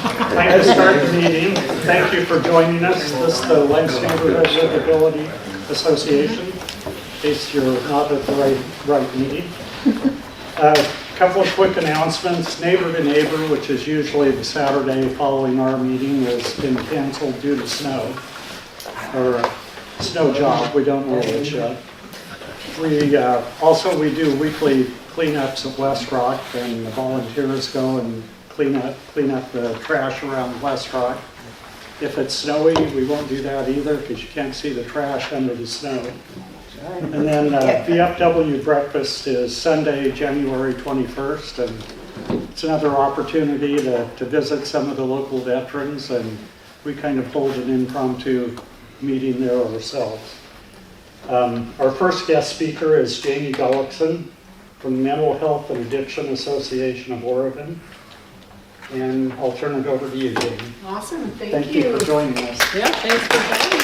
I'd like to start the meeting. Thank you for joining us. This is the Lens Neighborhood Livability Association, in case you're not at the right meeting. A couple of quick announcements. Neighbor to Neighbor, which is usually the Saturday following our meeting, has been canceled due to snow, or a snow job. We don't know which yet. We do weekly cleanups at West Rock, and the volunteers go and clean up the trash around West Rock. If it's snowy, we won't do that either because you can't see the trash under the snow. And then VFW breakfast is Sunday, January 21st, and it's another opportunity to visit some of the local veterans, and we kind of hold an impromptu meeting there ourselves. Our first guest speaker is Janie Gullickson from the Mental Health and Addiction Association of Oregon. And I'll turn it over to you, Janie. Awesome, Thank you for joining us. Yeah, thanks for having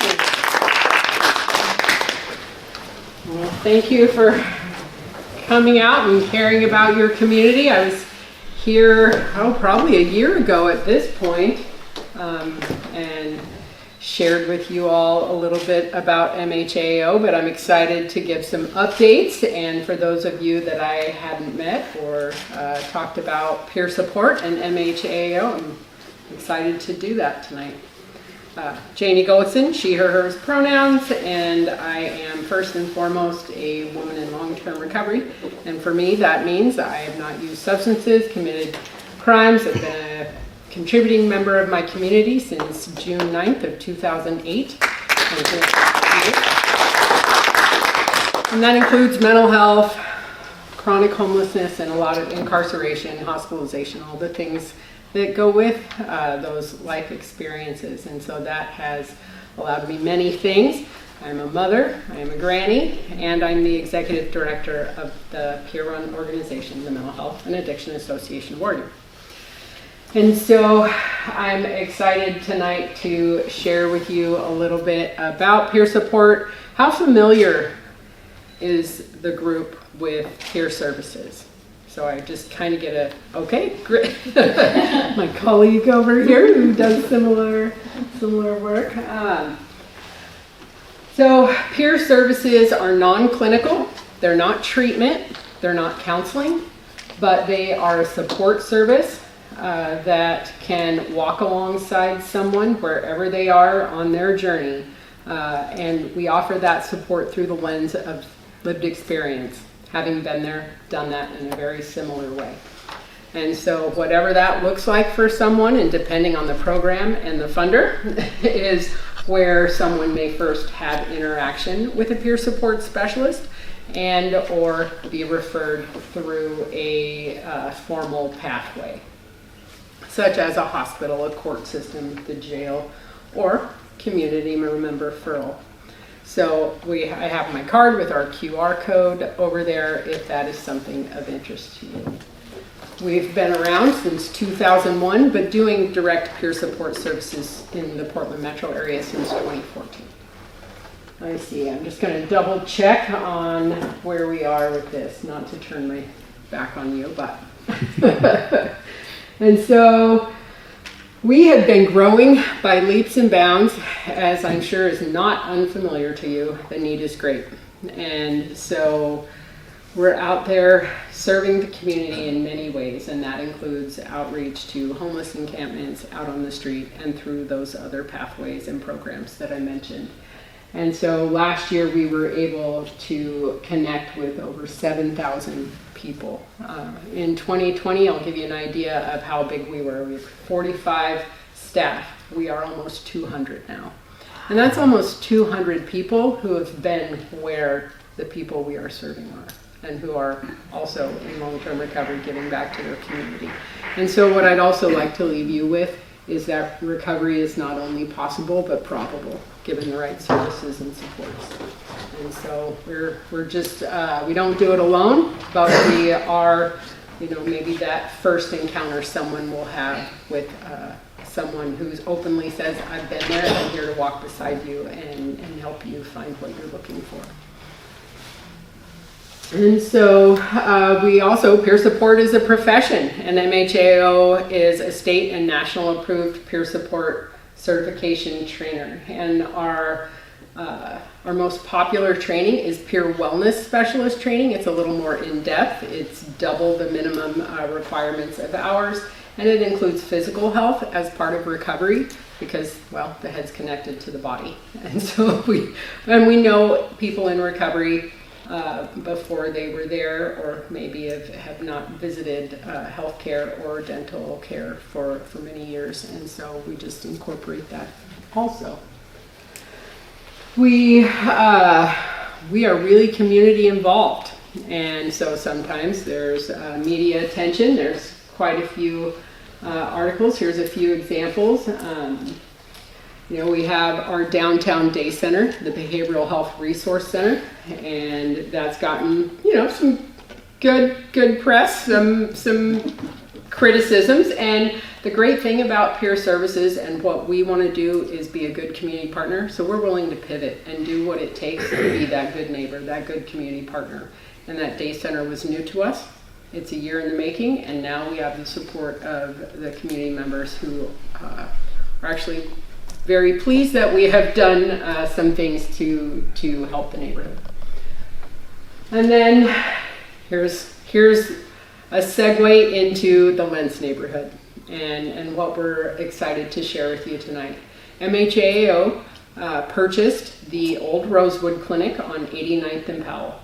me. Well, thank you for coming out and caring about your community. I was here, probably a year ago at this point, and shared with you all a little bit about MHAO, but I'm excited to give some updates. And for those of you that I hadn't met or talked about peer support and MHAO, I'm excited to do that tonight. Janie Gullickson, she, her, hers pronouns, and I am first and foremost a woman in long-term recovery. And for me, that means I have not used substances, committed crimes, I've been a contributing member of my community since June 9th of 2008. And that includes mental health, chronic homelessness, and a lot of incarceration, hospitalization, all the things that go with those life experiences. And so that has allowed me many things. I'm a mother, I'm a granny, and I'm the executive director of the peer-run organization, the Mental Health and Addiction Association of Oregon. And so I'm excited tonight to share with you a little bit about peer support. How familiar is the group with peer services? So I just kind of get a, okay, great. My colleague over here who does similar work. So peer services are non-clinical. They're not treatment. They're not counseling, but they are a support service that can walk alongside someone wherever they are on their journey. And we offer that support through the lens of lived experience, having been there, done that in a very similar way. And so whatever that looks like for someone, and depending on the program and the funder, is where someone may first have interaction with a peer support specialist and or be referred through a formal pathway, such as a hospital, a court system, the jail, or community member referral. So I have my card with our QR code over there if that is something of interest to you. We've been around since 2001, but doing direct peer support services in the Portland metro area since 2014. I see, I'm just going to double check on where we are with this, not to turn my back on you, but. And so we have been growing by leaps and bounds, as I'm sure is not unfamiliar to you. The need is great. And so we're out there serving the community in many ways, and that includes outreach to homeless encampments out on the street and through those other pathways and programs that I mentioned. And so last year we were able to connect with over 7,000 people. In 2020, I'll give you an idea of how big we were. We have 45 staff. We are almost 200 now. And that's almost 200 people who have been where the people we are serving are, and who are also in long-term recovery, giving back to their community. And so what I'd also like to leave you with is that recovery is not only possible, but probable, given the right services and supports. And so we're just, we don't do it alone, but we are, maybe that first encounter someone will have with someone who's openly says, I've been there, I'm here to walk beside you and help you find what you're looking for. And so we also, peer support is a profession, and MHAO is a state and national approved peer support certification trainer. And our most popular training is peer wellness specialist training. It's a little more in-depth. It's double the minimum requirements of hours, and it includes physical health as part of recovery because, well, the head's connected to the body. And so we know people in recovery before they were there, or maybe have not visited healthcare or dental care for many years, and so we just incorporate that also. We are really community involved, and so sometimes there's media attention. There's quite a few articles. Here's a few examples. We have our downtown day center, the Behavioral Health Resource Center, and that's gotten, some good press, some criticisms. And the great thing about peer services and what we want to do is be a good community partner. So we're willing to pivot and do what it takes to be that good neighbor, that good community partner. And that day center was new to us. It's a year in the making, and now we have the support of the community members who are actually very pleased that we have done some things to help the neighborhood. And then here's a segue into the Lentz neighborhood and what we're excited to share with you tonight. MHAO purchased the old Rosewood Clinic on 89th and Powell.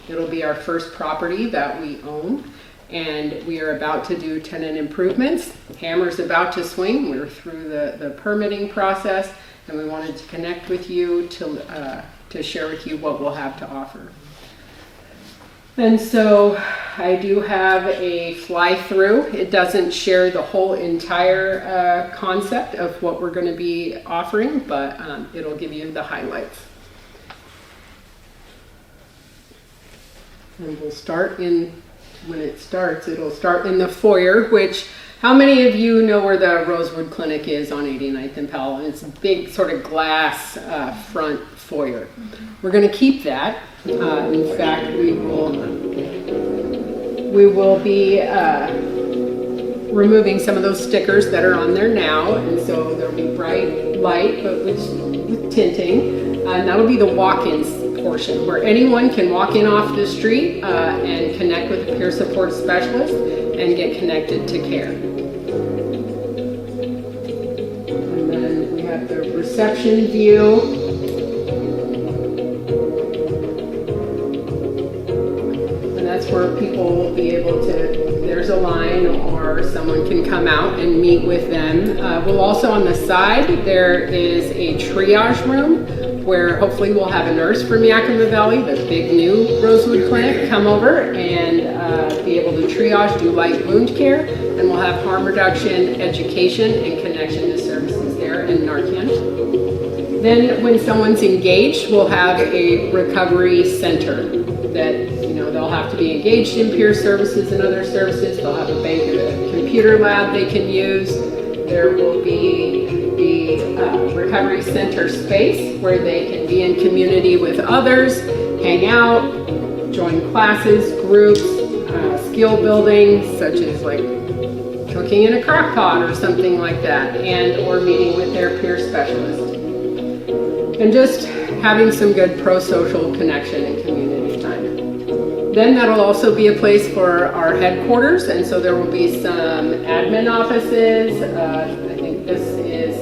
It'll be our first property that we own, and we are about to do tenant improvements. Hammer's about to swing. We're through the permitting process, and we wanted to connect with you to share with you what we'll have to offer. And so I do have a fly-through. It doesn't share the whole entire concept of what we're going to be offering, but it'll give you the highlights. And we'll start when it starts, it'll start in the foyer, which, how many of you know where the Rosewood Clinic is on 89th and Powell? And it's a big sort of glass front foyer. We're going to keep that. In fact, we will be removing some of those stickers that are on there now, and so there'll be bright light, but with tinting, and that'll be the walk-ins portion where anyone can walk in off the street and connect with a peer support specialist and get connected to care. And then we have the reception view. And that's where people will be able to, there's a line or someone can come out and meet with them. We'll also, on the side, there is a triage room where hopefully we'll have a nurse from Yakima Valley, the big new Rosewood Clinic, come over and be able to triage, do light wound care, and we'll have harm reduction, education, and connection to services there, and Narcan. Then when someone's engaged, we'll have a recovery center that, they'll have to be engaged in peer services and other services. They'll have a bank of a computer lab they can use. There will be the recovery center space where they can be in community with others, hang out, join classes, groups, skill building, such as like cooking in a crock pot or something like that, and or meeting with their peer specialist. And just having some good pro-social connection and community time. Then that'll also be a place for our headquarters, and so there will be some admin offices. I think this is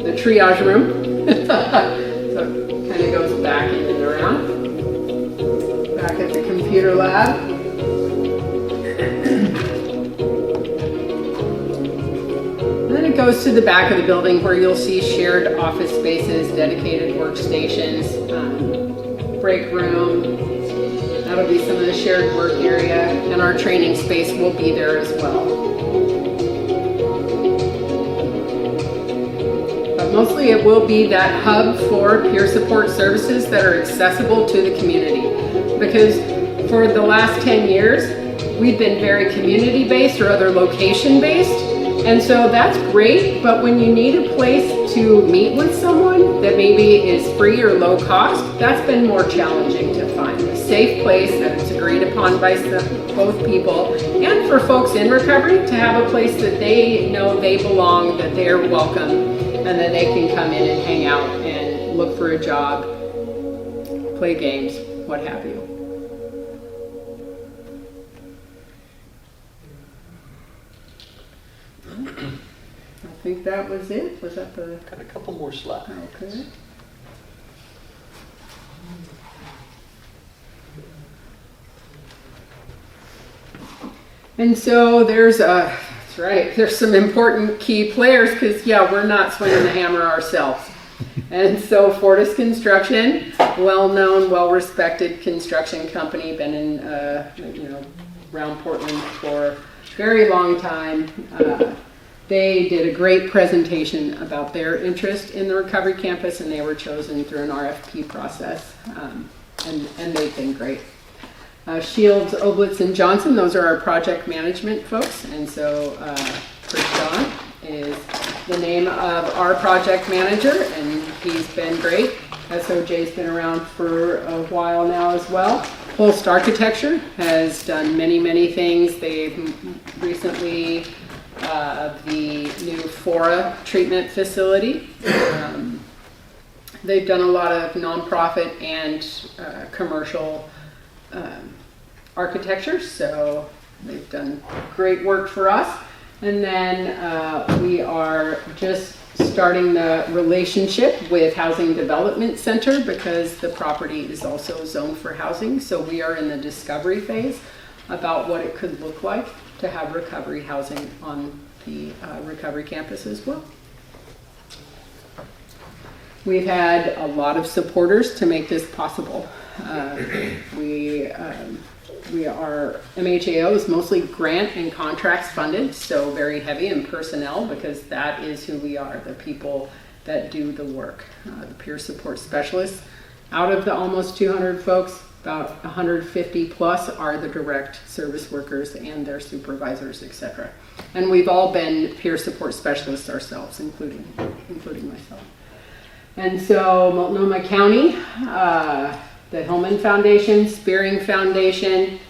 the triage room. So it kind of goes back in and around. Back at the computer lab. And then it goes to the back of the building where you'll see shared office spaces, dedicated workstations, break room. That'll be some of the shared work area, and our training space will be there as well. But mostly it will be that hub for peer support services that are accessible to the community. Because for the last 10 years, we've been very community-based or other location-based. And so that's great, but when you need a place to meet with someone that maybe is free or low cost, that's been more challenging to find. safe place that's agreed upon by both people, and for folks in recovery to have a place that they know they belong, that they're welcome, and that they can come in and hang out and look for a job, play games, what have you. I think that was it. Was that the... Got a couple more slides. Okay. And so that's right, there's some important key players because, yeah, we're not swinging the hammer ourselves. And so Fortis Construction, well-known, well-respected construction company, been in, around Portland for a very long time. They did a great presentation about their interest in the recovery campus, and they were chosen through an RFP process, and they've been great. Shields, Oblitz, and Johnson, those are our project management folks, and so Chris John is the name of our project manager, and he's been great. SOJ's been around for a while now as well. Holst Architecture has done many, many things. They've recently the new Fora treatment facility. They've done a lot of nonprofit and commercial architecture, so they've done great work for us. And then we are just starting the relationship with Housing Development Center because the property is also zoned for housing. So we are in the discovery phase about what it could look like to have recovery housing on the recovery campus as well. We've had a lot of supporters to make this possible. We are, MHAO is mostly grant and contracts funded, so very heavy in personnel because that is who we are, the people that do the work. The peer support specialists, out of the almost 200 folks, about 150 plus are the direct service workers and their supervisors, etc. And we've all been peer support specialists ourselves, including myself. And so Multnomah County, the Hillman Foundation, Spearing Foundation,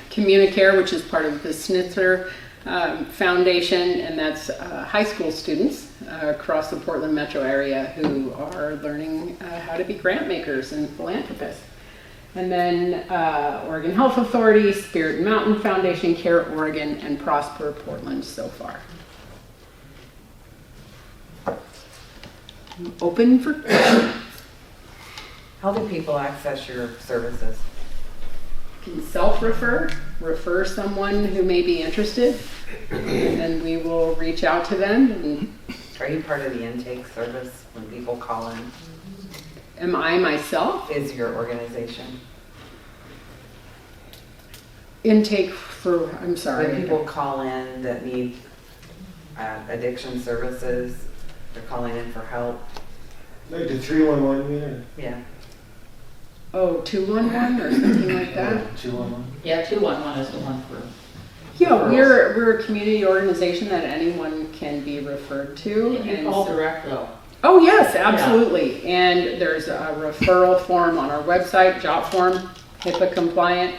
Communicare, which is part of the Snitzer Foundation, and that's high school students across the Portland metro area who are learning how to be grant makers and philanthropists. And then Oregon Health Authority, Spirit Mountain Foundation, Care Oregon, and Prosper Portland so far. Open for questions. How do people access your services? Can self-refer, refer someone who may be interested, and then we will reach out to them. And Are you part of the intake service when people call in? am I myself? Is your organization? Intake for, I'm sorry. When people call in that need addiction services, they're calling in for help. Like the 311 meter? Yeah. Oh, 211 or something like that? 211. Yeah, 211 is the one for. Yeah, we're a community organization that anyone can be referred to. And you call so- direct though. Oh, yes, absolutely. And there's a referral form on our website, job form, HIPAA compliant.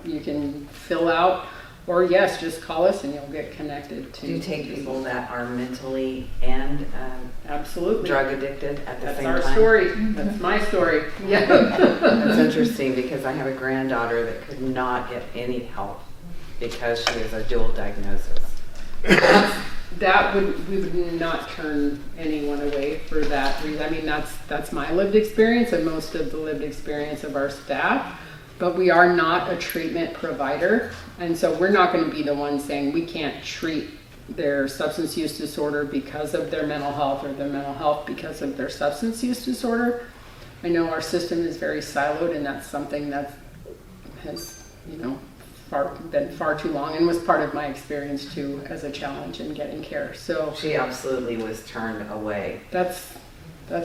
You can fill out, or yes, just call us and you'll get connected to. Do you take people that are mentally and Absolutely. drug addicted at the That's same our time? story. That's my story. Yeah. That's interesting because I have a granddaughter that could not get any help because she has a dual diagnosis. We would not turn anyone away for that reason. I mean, that's my lived experience and most of the lived experience of our staff. But we are not a treatment provider, and so we're not going to be the ones saying we can't treat their substance use disorder because of their mental health or their mental health because of their substance use disorder. I know our system is very siloed, and that's something that has, been far too long and was part of my experience too as a challenge in getting care. So She absolutely was turned away. that's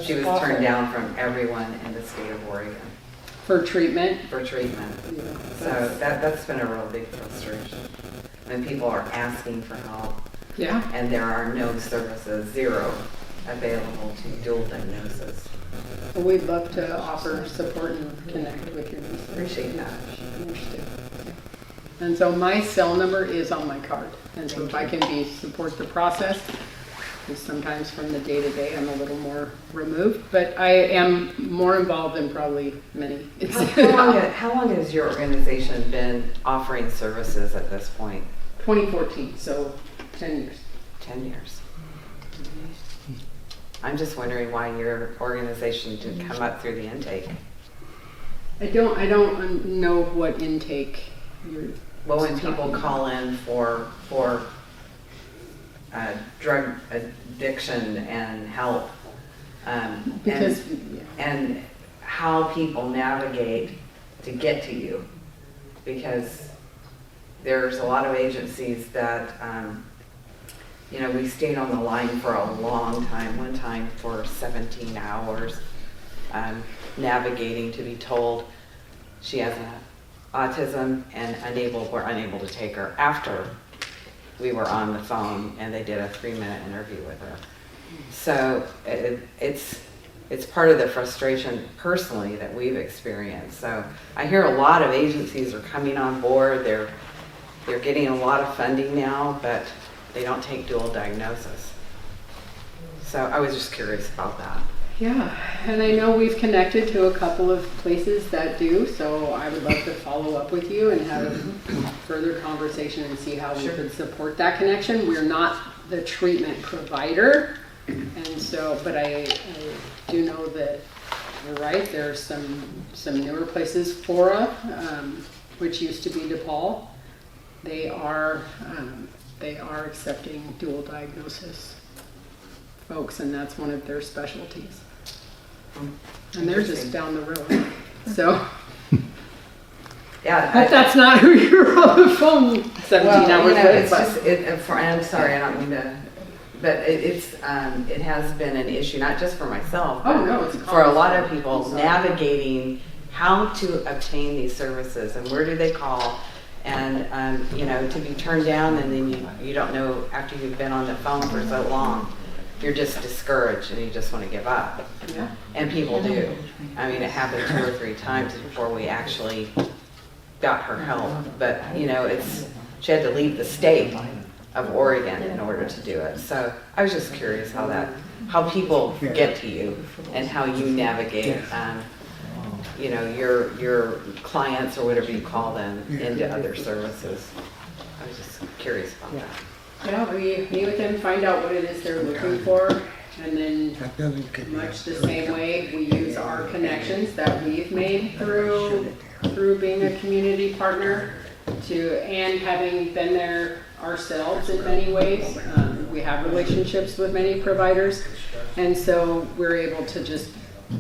She was awful. turned down from everyone in the state of Oregon For treatment. for treatment. Yeah, So that's been a real big frustration. When people are asking for help yeah. and there are no services, zero available to dual diagnosis. We'd love to offer support and connect with your niece. Appreciate that. Interested. And so my cell number is on my card. And so if I can support the process, because sometimes from the day-to-day I'm a little more removed, but I am more involved than probably many. How long has your organization been offering services at this point? 2014, so 10 years. 10 years. I'm just wondering why your organization didn't come up through the intake. I don't know what intake you're. Well, when people call in for drug addiction and help, Because, and how people navigate to get to you, because there's a lot of agencies that we stayed on the line for a long time, one time for 17 hours, navigating to be told she has autism and we're unable to take her after we were on the phone and they did a 3-minute interview with her. So it's part of the frustration personally that we've experienced. So I hear a lot of agencies are coming on board. They're getting a lot of funding now, but they don't take dual diagnosis. So I was just curious about that. yeah, and I know we've connected to a couple of places that do, so I would love to follow up with you and have a further conversation and see how we could support that connection. We're not the treatment provider, and so, but I do know that you're right, there are some newer places, Fora, which used to be DePaul. They are accepting dual diagnosis folks, and that's one of their specialties. And they're just down the road. So, Yeah, hope that's not who you're on the phone 17 hours with. It's just, I'm sorry, I don't mean to, but it has been an issue, not just for myself, but Oh, no, it's for a lot of common. people navigating how to obtain these services and where do they call, and to be turned down, and then you don't know after you've been on the phone for so long. You're just discouraged and you just want to give up. Yeah. And people do. I mean, it happened 2 or 3 times before we actually got her help. But, she had to leave the state of Oregon in order to do it. So I was just curious how people get to you and how you navigate, your clients or whatever you call them into other services. I was just curious about that. Yeah, we meet with them, find out what it is they're looking for, and then much the same way we use our connections that we've made through being a community partner and having been there ourselves in many ways. We have relationships with many providers, and so we're able to just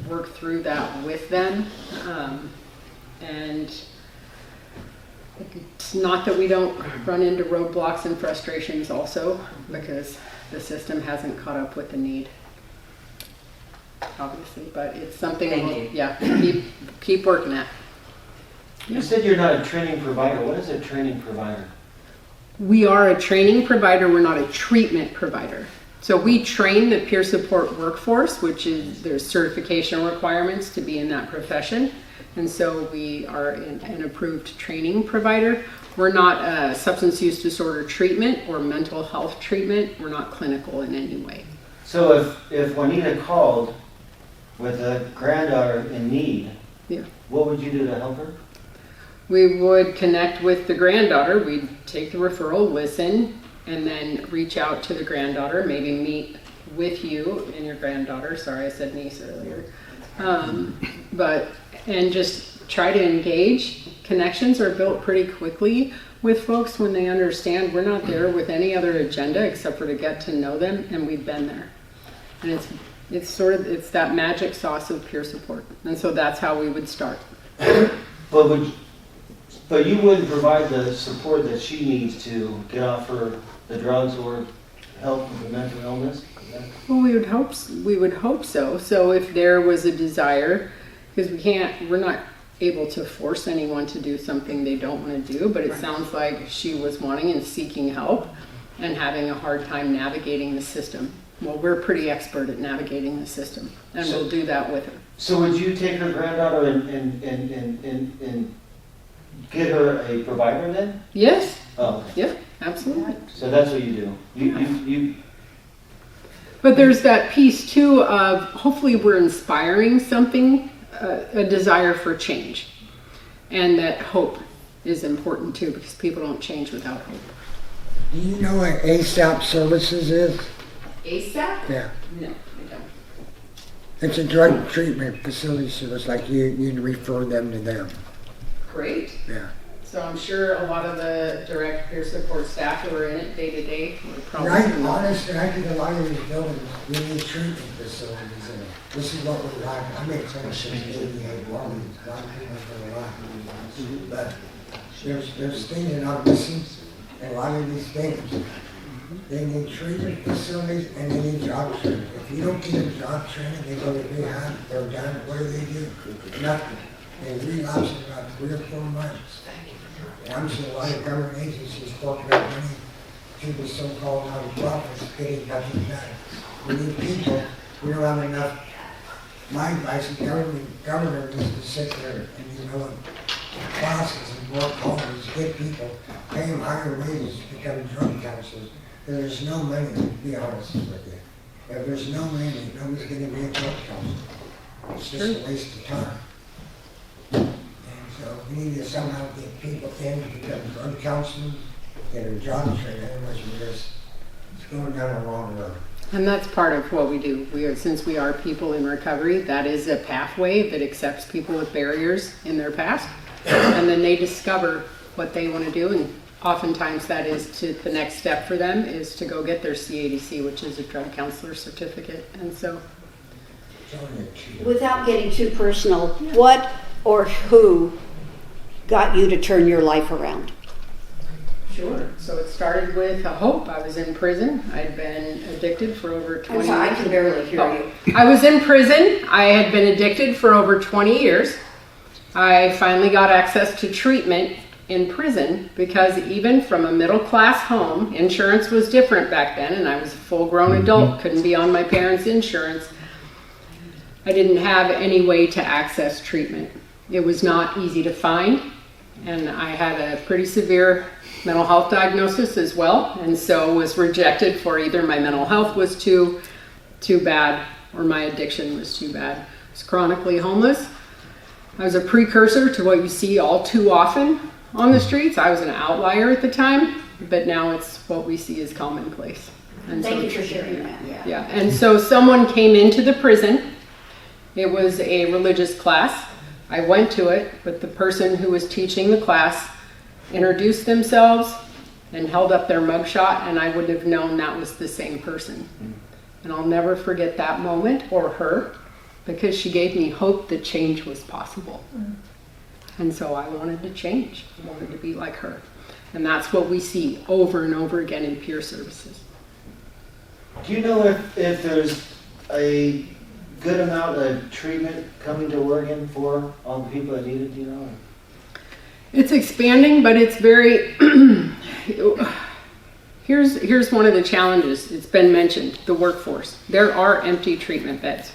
work through that with them. And it's not that we don't run into roadblocks and frustrations also, because the system hasn't caught up with the need, obviously, but it's something keep working at. You said you're not a training provider. What is a training provider? We are a training provider, we're not a treatment provider. So we train the peer support workforce, which is there's certification requirements to be in that profession. And so we are an approved training provider. We're not a substance use disorder treatment or mental health treatment. We're not clinical in any way. So if Juanita called with a granddaughter in need, what would you do to help her? We would connect with the granddaughter. We'd take the referral, listen, and then reach out to the granddaughter, maybe meet with you and your granddaughter. Sorry, I said niece earlier. And just try to engage. Connections are built pretty quickly with folks when they understand we're not there with any other agenda except for to get to know them, and we've been there. And it's that magic sauce of peer support. And so that's how we would start. But you wouldn't provide the support that she needs to get off the drugs or help with the mental illness? Well, we would hope so. So if there was a desire, because we're not able to force anyone to do something they don't want to do, but it sounds like she was wanting and seeking help and having a hard time navigating the system. well, we're pretty expert at navigating the system, and we'll do that with her. So would you take her granddaughter and get her a provider then? Yes, Oh, okay. yeah, absolutely. So that's what you do. You But there's that piece too of hopefully we're inspiring something, a desire for change. And that hope is important too, because people don't change without hope. Do you know what ASAP Services is? ASAP? Yeah. No, I don't. It's a drug treatment facility service, like you refer them to them. Great. Yeah. So I'm sure a lot of the direct peer support staff who are in it day to day would probably. Right, honestly, I think a lot of these buildings, we need treatment facilities in it. This is what we like. I mean, it's only 88 walls, a lot of people are going to like. But there's things that are missing, and a lot of these things. They need treatment facilities and they need job training. If you don't give them job training, they go to rehab, they're done, what do? Nothing. They relapse in about 3 or 4 months. And I'm seeing a lot of government agencies forking out money to the so-called nonprofits getting nothing done. We need people, we don't have enough. My advice is governor needs to sit there and classes and work homes, get people, pay them higher wages to become drug counselors. There's no money, to be honest with you. If there's no money, nobody's going to be a drug counselor. It's just a waste of time. And so we need to somehow get people in to become drug counselors, get a job training, otherwise it's going down the wrong road. And that's part of what we do. Since we are people in recovery, that is a pathway that accepts people with barriers in their past. And then they discover what they want to do, and oftentimes that is the next step for them is to go get their CADC, which is a drug counselor certificate. And so, without getting too personal, what or who got you to turn your life around? sure. So it started with a hope. I was in prison. I'd been addicted for over 20 years. I can barely hear you. I was in prison. I had been addicted for over 20 years. I finally got access to treatment in prison because even from a middle-class home, insurance was different back then, and I was a full-grown adult, couldn't be on my parents' insurance. I didn't have any way to access treatment. It was not easy to find, and I had a pretty severe mental health diagnosis as well, and so was rejected for either my mental health was too bad or my addiction was too bad. I was chronically homeless. I was a precursor to what you see all too often on the streets. I was an outlier at the time, but now it's what we see as commonplace. And Thank you for sharing that. yeah, and so someone came into the prison. It was a religious class. I went to it, but the person who was teaching the class introduced themselves and held up their mugshot, and I wouldn't have known that was the same person. And I'll never forget that moment or her, because she gave me hope that change was possible. And so I wanted to change. I wanted to be like her. And that's what we see over and over again in peer services. Do you know if there's a good amount of treatment coming to Oregon for all the people that need it, do you know? It's expanding, but it's very, here's one of the challenges. It's been mentioned, the workforce. There are empty treatment beds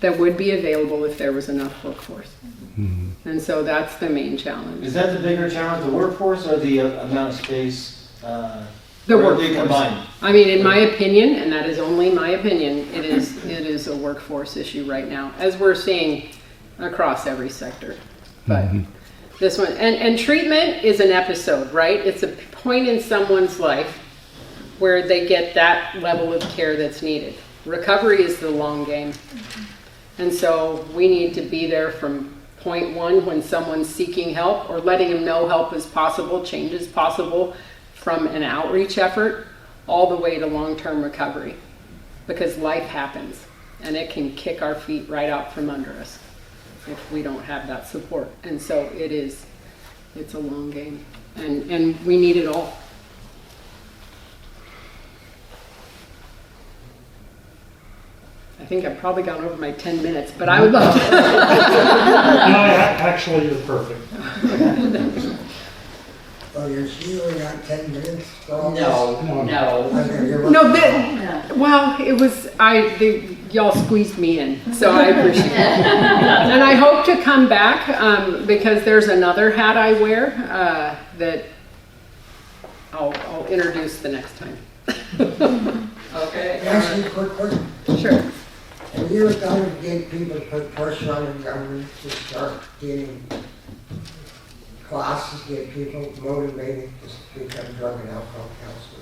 that would be available if there was enough workforce. And so that's the main challenge. Is that the bigger challenge, the workforce, or the amount of space? The or are workforce. they combined? I mean, in my opinion, and that is only my opinion, it is a workforce issue right now, as we're seeing across every sector. But this one, and treatment is an episode, right? It's a point in someone's life where they get that level of care that's needed. Recovery is the long game. And so we need to be there from point one when someone's seeking help, or letting them know help is possible, change is possible, from an outreach effort all the way to long-term recovery. Because life happens, and it can kick our feet right out from under us if we don't have that support. And so it's a long game, and we need it all. I think I've probably gone over my 10 minutes, but I would love to. No, actually, you're perfect. Oh, you're only got 10 minutes for all this? No. Okay, you're No, Well, it was, y'all squeezed me in, so I appreciate it. And I hope to come back because there's another hat I wear that I'll introduce the next time. Okay. Can I ask you a quick question? Sure. Have you ever thought of getting people to put pressure on the government to start getting classes, get people motivated to become drug and alcohol counselors?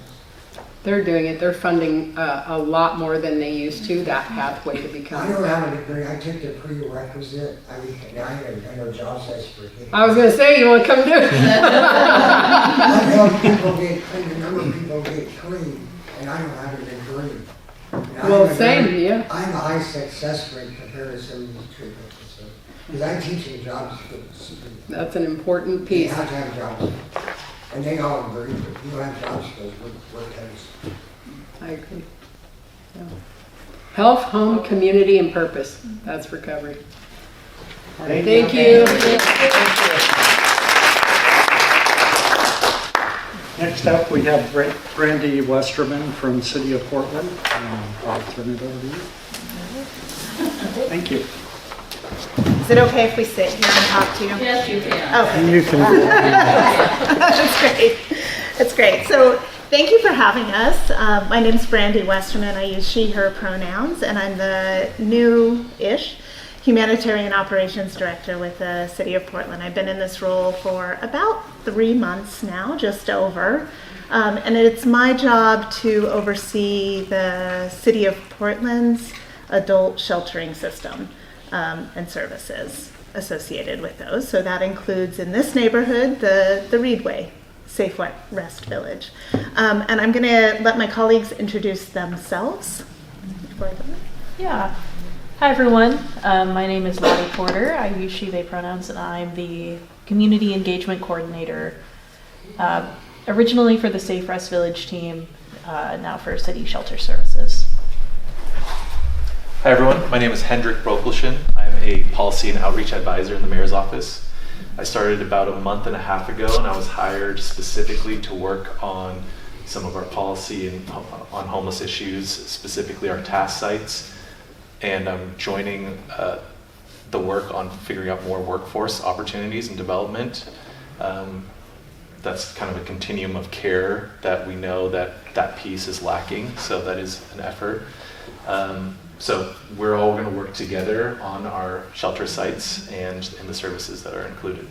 They're doing it. They're funding a lot more than they used to, that pathway to I become. don't have a degree. I took the prerequisite. I mean, I know job sites for kids. I was going to say, you want to come do it? I've helped people get clean, a number of people get clean, and I don't have a degree. And I Well, have a same, very- yeah. I have a high success rate compared to some of these treatment facilities. Because I teach in jobs for That's an important you piece. have to have jobs. And they all agree, but if you don't have job skills, we're tennis. I agree. Yeah. Health, home, community, and purpose. That's recovery. Thank you. Next up, we have Brandy Westerman from City of Portland. I'll turn it over to you. Thank you. Is it okay if we sit here and talk to you? Yes, you can. Okay, You can. that's great. That's great. So thank you for having us. My name is Brandy Westerman. I use she, her pronouns, and I'm the new-ish Humanitarian Operations Director with the City of Portland. I've been in this role for about 3 months now, just over. And it's my job to oversee the City of Portland's adult sheltering system and services associated with those. So that includes in this neighborhood the Reedway Safe Rest Village. And I'm going to let my colleagues introduce themselves before I go. Yeah. Hi, everyone. My name is Laudie Porter. I use she, they pronouns, and I'm the Community Engagement Coordinator, originally for the Safe Rest Village team, now for City Shelter Services. Hi everyone, my name is Hendrik Broekelschen. I'm a policy and outreach advisor in the mayor's office. I started about a month and a half ago, and I was hired specifically to work on some of our policy and on homeless issues, specifically our task sites. And I'm joining the work on figuring out more workforce opportunities and development. That's kind of a continuum of care that we know that piece is lacking, so that is an effort. So we're all going to work together on our shelter sites and in the services that are included.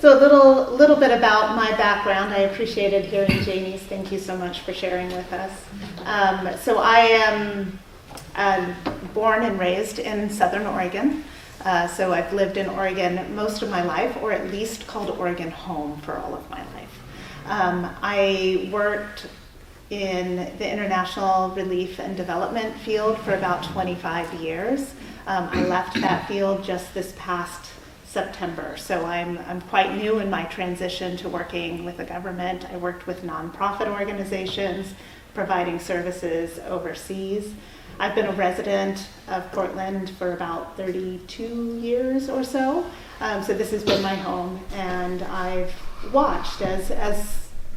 So a little bit about my background. I appreciated hearing Janie's. Thank you so much for sharing with us. So I am born and raised in Southern Oregon. So I've lived in Oregon most of my life, or at least called Oregon home for all of my life. I worked in the international relief and development field for about 25 years. I left that field just this past September, so I'm quite new in my transition to working with the government. I worked with nonprofit organizations providing services overseas. I've been a resident of Portland for about 32 years or so, so this has been my home, and I've watched as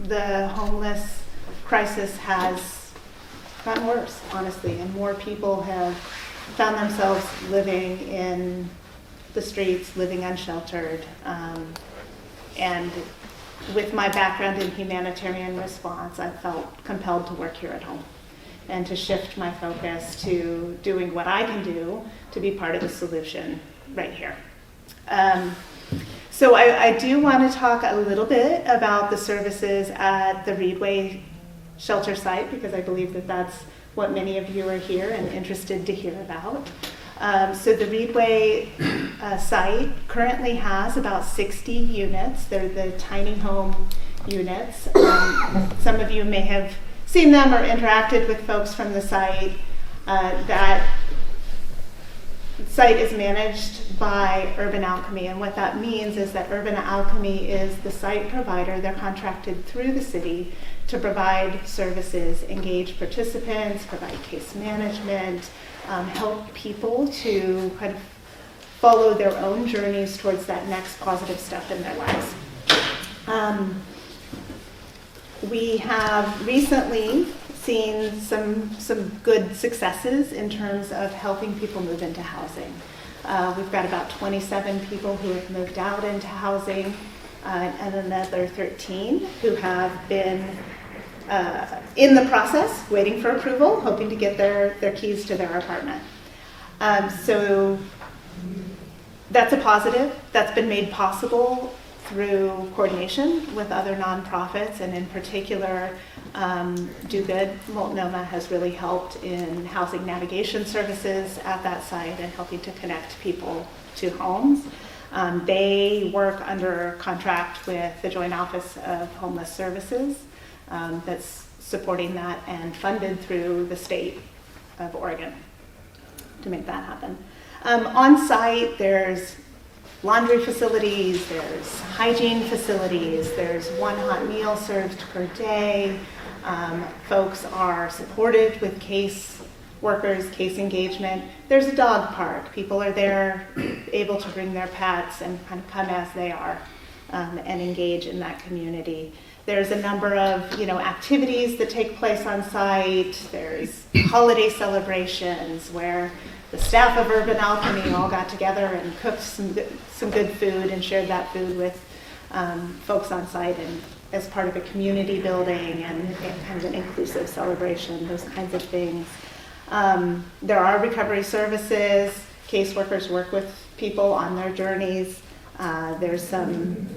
the homeless crisis has gotten worse, honestly, and more people have found themselves living in the streets, living unsheltered. And with my background in humanitarian response, I felt compelled to work here at home and to shift my focus to doing what I can do to be part of the solution right here. So I do want to talk a little bit about the services at the Reedway shelter site, because I believe that that's what many of you are here and interested to hear about. So the Reedway site currently has about 60 units. They're the tiny home units. Some of you may have seen them or interacted with folks from the site. That site is managed by Urban Alchemy, and what that means is that Urban Alchemy is the site provider. They're contracted through the city to provide services, engage participants, provide case management, help people to kind of follow their own journeys towards that next positive step in their lives. We have recently seen some good successes in terms of helping people move into housing. We've got about 27 people who have moved out into housing, and another 13 who have been in the process, waiting for approval, hoping to get their keys to their apartment. So that's a positive. That's been made possible through coordination with other nonprofits, and in particular, Do Good Multnomah has really helped in housing navigation services at that site and helping to connect people to homes. They work under contract with the Joint Office of Homeless Services that's supporting that and funded through the state of Oregon to make that happen. On site, there's laundry facilities, there's hygiene facilities, there's one hot meal served per day. Folks are supported with case workers, case engagement. There's a dog park. People are there able to bring their pets and kind of come as they are and engage in that community. There's a number of activities that take place on site. There's holiday celebrations where the staff of Urban Alchemy all got together and cooked some good food and shared that food with folks on site, and as part of a community building and kind of an inclusive celebration, those kinds of things. There are recovery services. Caseworkers work with people on their journeys. There's some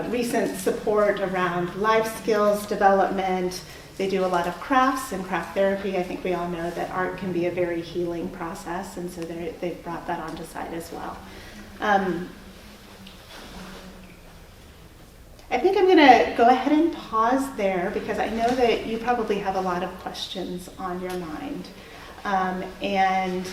recent support around life skills development. They do a lot of crafts and craft therapy. I think we all know that art can be a very healing process, and so they've brought that onto site as well. I think I'm going to go ahead and pause there because I know that you probably have a lot of questions on your mind. And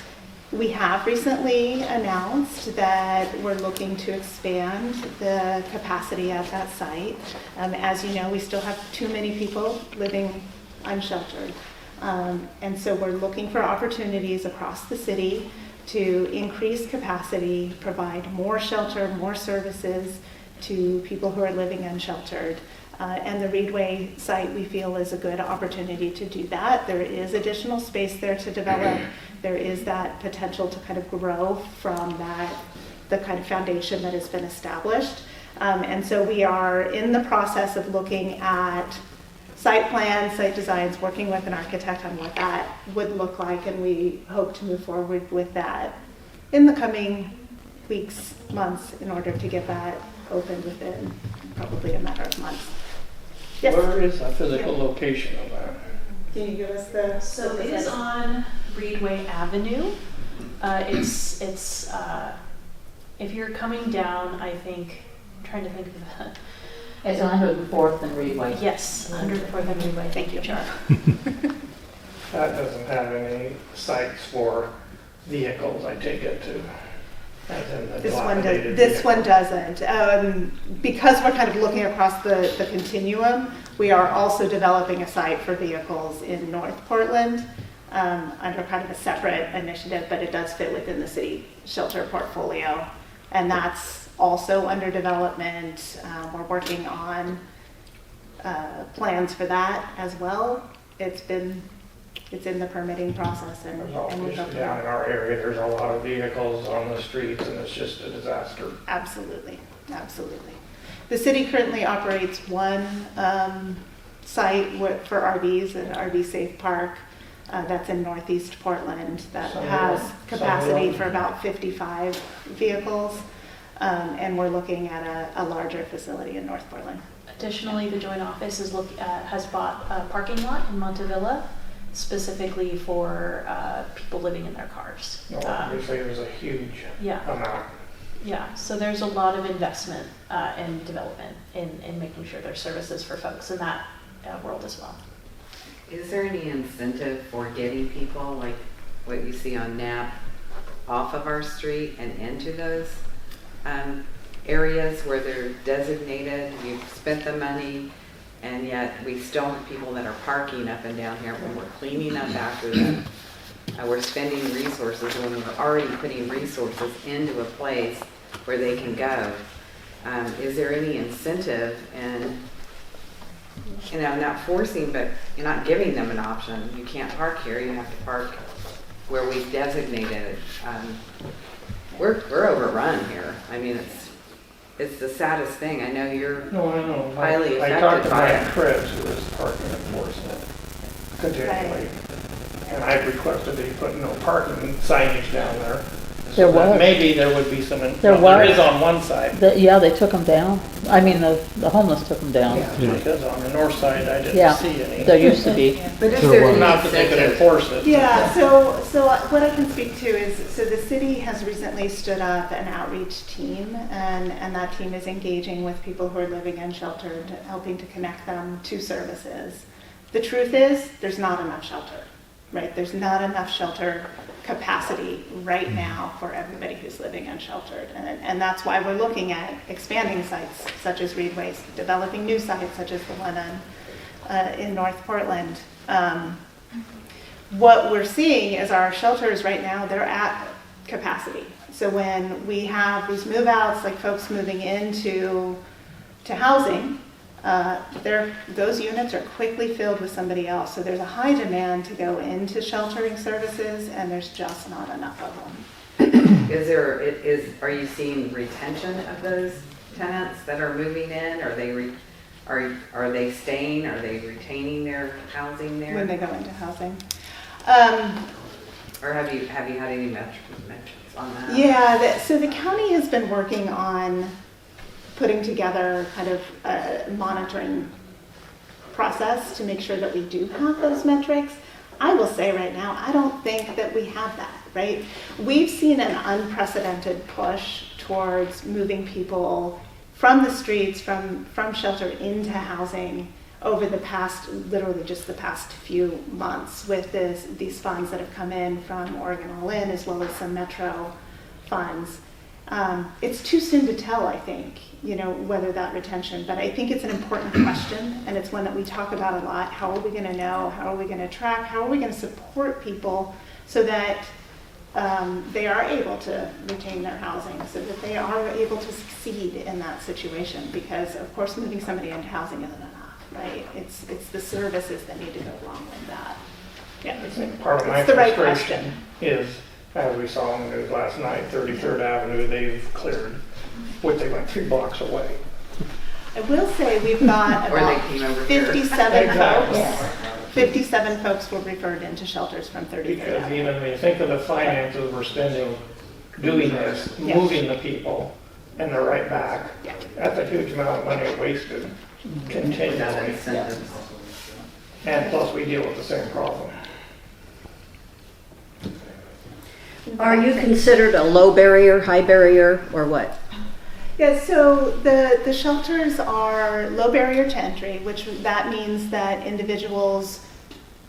we have recently announced that we're looking to expand the capacity at that site. As you know, we still have too many people living unsheltered. And so we're looking for opportunities across the city to increase capacity, provide more shelter, more services to people who are living unsheltered. And the Reedway site, we feel, is a good opportunity to do that. There is additional space there to develop. There is that potential to kind of grow from the kind of foundation that has been established. And so we are in the process of looking at site plans, site designs, working with an architect on what that would look like, and we hope to move forward with that in the coming weeks, months, in order to get that opened within probably a matter of months. Yes? Where is the physical location of that? Can you give us the... So it is on Reedway Avenue. It's if you're coming down, I think, I'm trying to think of that. It's 104th and Reedway. Yes, 104th and Reedway. Thank you, Char. That doesn't have any sites for vehicles, I take it, to. As in the dilapidated This one vehicle. doesn't. Because we're kind of looking across the continuum, we are also developing a site for vehicles in North Portland under kind of a separate initiative, but it does fit within the city shelter portfolio. And that's also under development. We're working on plans for that as well. It's in the permitting process, and we hope Down in our area, there's a lot of vehicles on the streets, and it's just a disaster. Absolutely, absolutely. The city currently operates one site for RVs, an RV Safe Park, that's in Northeast Portland, that has capacity for about 55 vehicles, and we're looking at a larger facility in North Portland. Additionally, the Joint Office has bought a parking lot in Montevilla, specifically for people living in their cars. Obviously, there's a huge amount. Yeah, so there's a lot of investment and development in making sure there's services for folks in that world as well. Is there any incentive for getting people, like what you see on Knapp, off of our street and into those areas where they're designated? You've spent the money, and yet we still have people that are parking up and down here when we're cleaning up after them. We're spending resources when we're already putting resources into a place where they can go. Is there any incentive in you know, not forcing, but you're not giving them an option. You can't park here, you have to park where we've designated. We're overrun here. I mean, it's the saddest thing. I know you're No, I know. highly I talked affected to by Mike it. Krebs, who is parking enforcement continually. And I've requested that he put no parking signage down there. There So that was. maybe there would be some, There well, there was. is on one side. Yeah, they took them down. I mean, the homeless took them down. Because on the north side, I didn't Yeah. see any. There used to be. But is So there what- any Not that they could incentive? enforce it. Yeah, so what I can speak to is, so the city has recently stood up an outreach team, and that team is engaging with people who are living unsheltered, helping to connect them to services. The truth is, there's not enough shelter, right? There's not enough shelter capacity right now for everybody who's living unsheltered. And that's why we're looking at expanding sites such as Reedways, developing new sites such as the one in North Portland. What we're seeing is our shelters right now, they're at capacity. So when we have these move outs, like folks moving into housing, those units are quickly filled with somebody else. So there's a high demand to go into sheltering services, and there's just not enough of them. Are you seeing retention of those tenants that are moving in? Are they staying? Are they retaining their housing there? When they go into housing. Or have you had any metrics on that? Yeah, so the county has been working on putting together kind of a monitoring process to make sure that we do have those metrics. I will say right now, I don't think that we have that, right? We've seen an unprecedented push towards moving people from the streets, from shelter into housing over the past, literally just the past few months with these funds that have come in from Oregon All-In as well as some Metro funds. It's too soon to tell, I think, whether that retention, but I think it's an important question, and it's one that we talk about a lot. How are we going to know? How are we going to track? How are we going to support people so that they are able to retain their housing, so that they are able to succeed in that situation? Because, of course, moving somebody into housing isn't enough, right? It's the services that need to go along with that. Yeah, I think part of my it's the right frustration question. is, as we saw on the news last night, 33rd Avenue, they've cleared, which they went 3 blocks away. I will say we've got Or they about came over here. 57 Exactly. folks. 57 folks were referred into shelters from 33rd Because Avenue. even when you think of the finances we're spending doing this, Yeah. moving the people, and they're right back, Yeah. that's a huge amount of money wasted Without continually. incentives. And plus, we deal with the same problem. Are you considered a low barrier, high barrier, or what? Yeah, so the shelters are low barrier to entry, which that means that individuals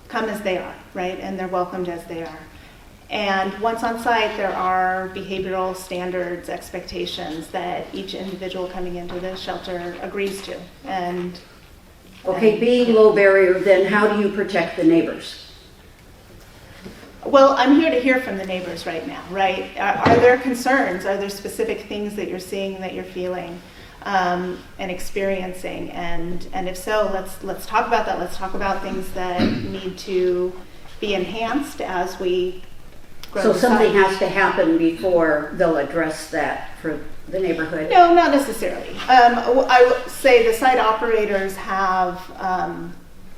come as they are, right? And they're welcomed as they are. And once on site, there are behavioral standards, expectations that each individual coming into the shelter agrees to. And Okay, being low barrier, then how do you protect the neighbors? well, I'm here to hear from the neighbors right now, right? Are there concerns? Are there specific things that you're seeing, that you're feeling, and experiencing? And if so, let's talk about that. Let's talk about things that need to be enhanced as we grow. So the something site. has to happen before they'll address that for the neighborhood? No, not necessarily. I would say the site operators have,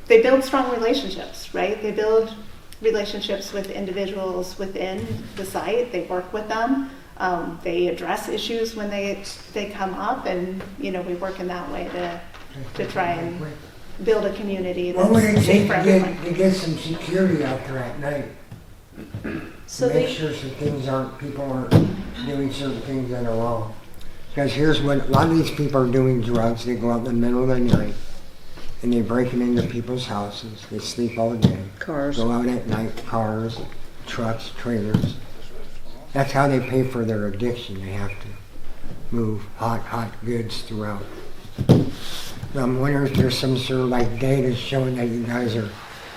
they build strong relationships, right? They build relationships with individuals within the site. They work with them. They address issues when they come up, and we work in that way to try and build a community What would it that's safe take for to everyone. get some security out there at night? So Make they, sure people aren't doing certain things that are wrong. Because here's what, a lot of these people are doing drugs. They go out in the middle of the night and they're breaking into people's houses. They sleep all day. Cars. Go out at night, cars, trucks, trailers. That's how they pay for their addiction. They have to move hot goods throughout. So I'm wondering if there's some sort of like data showing that you guys are,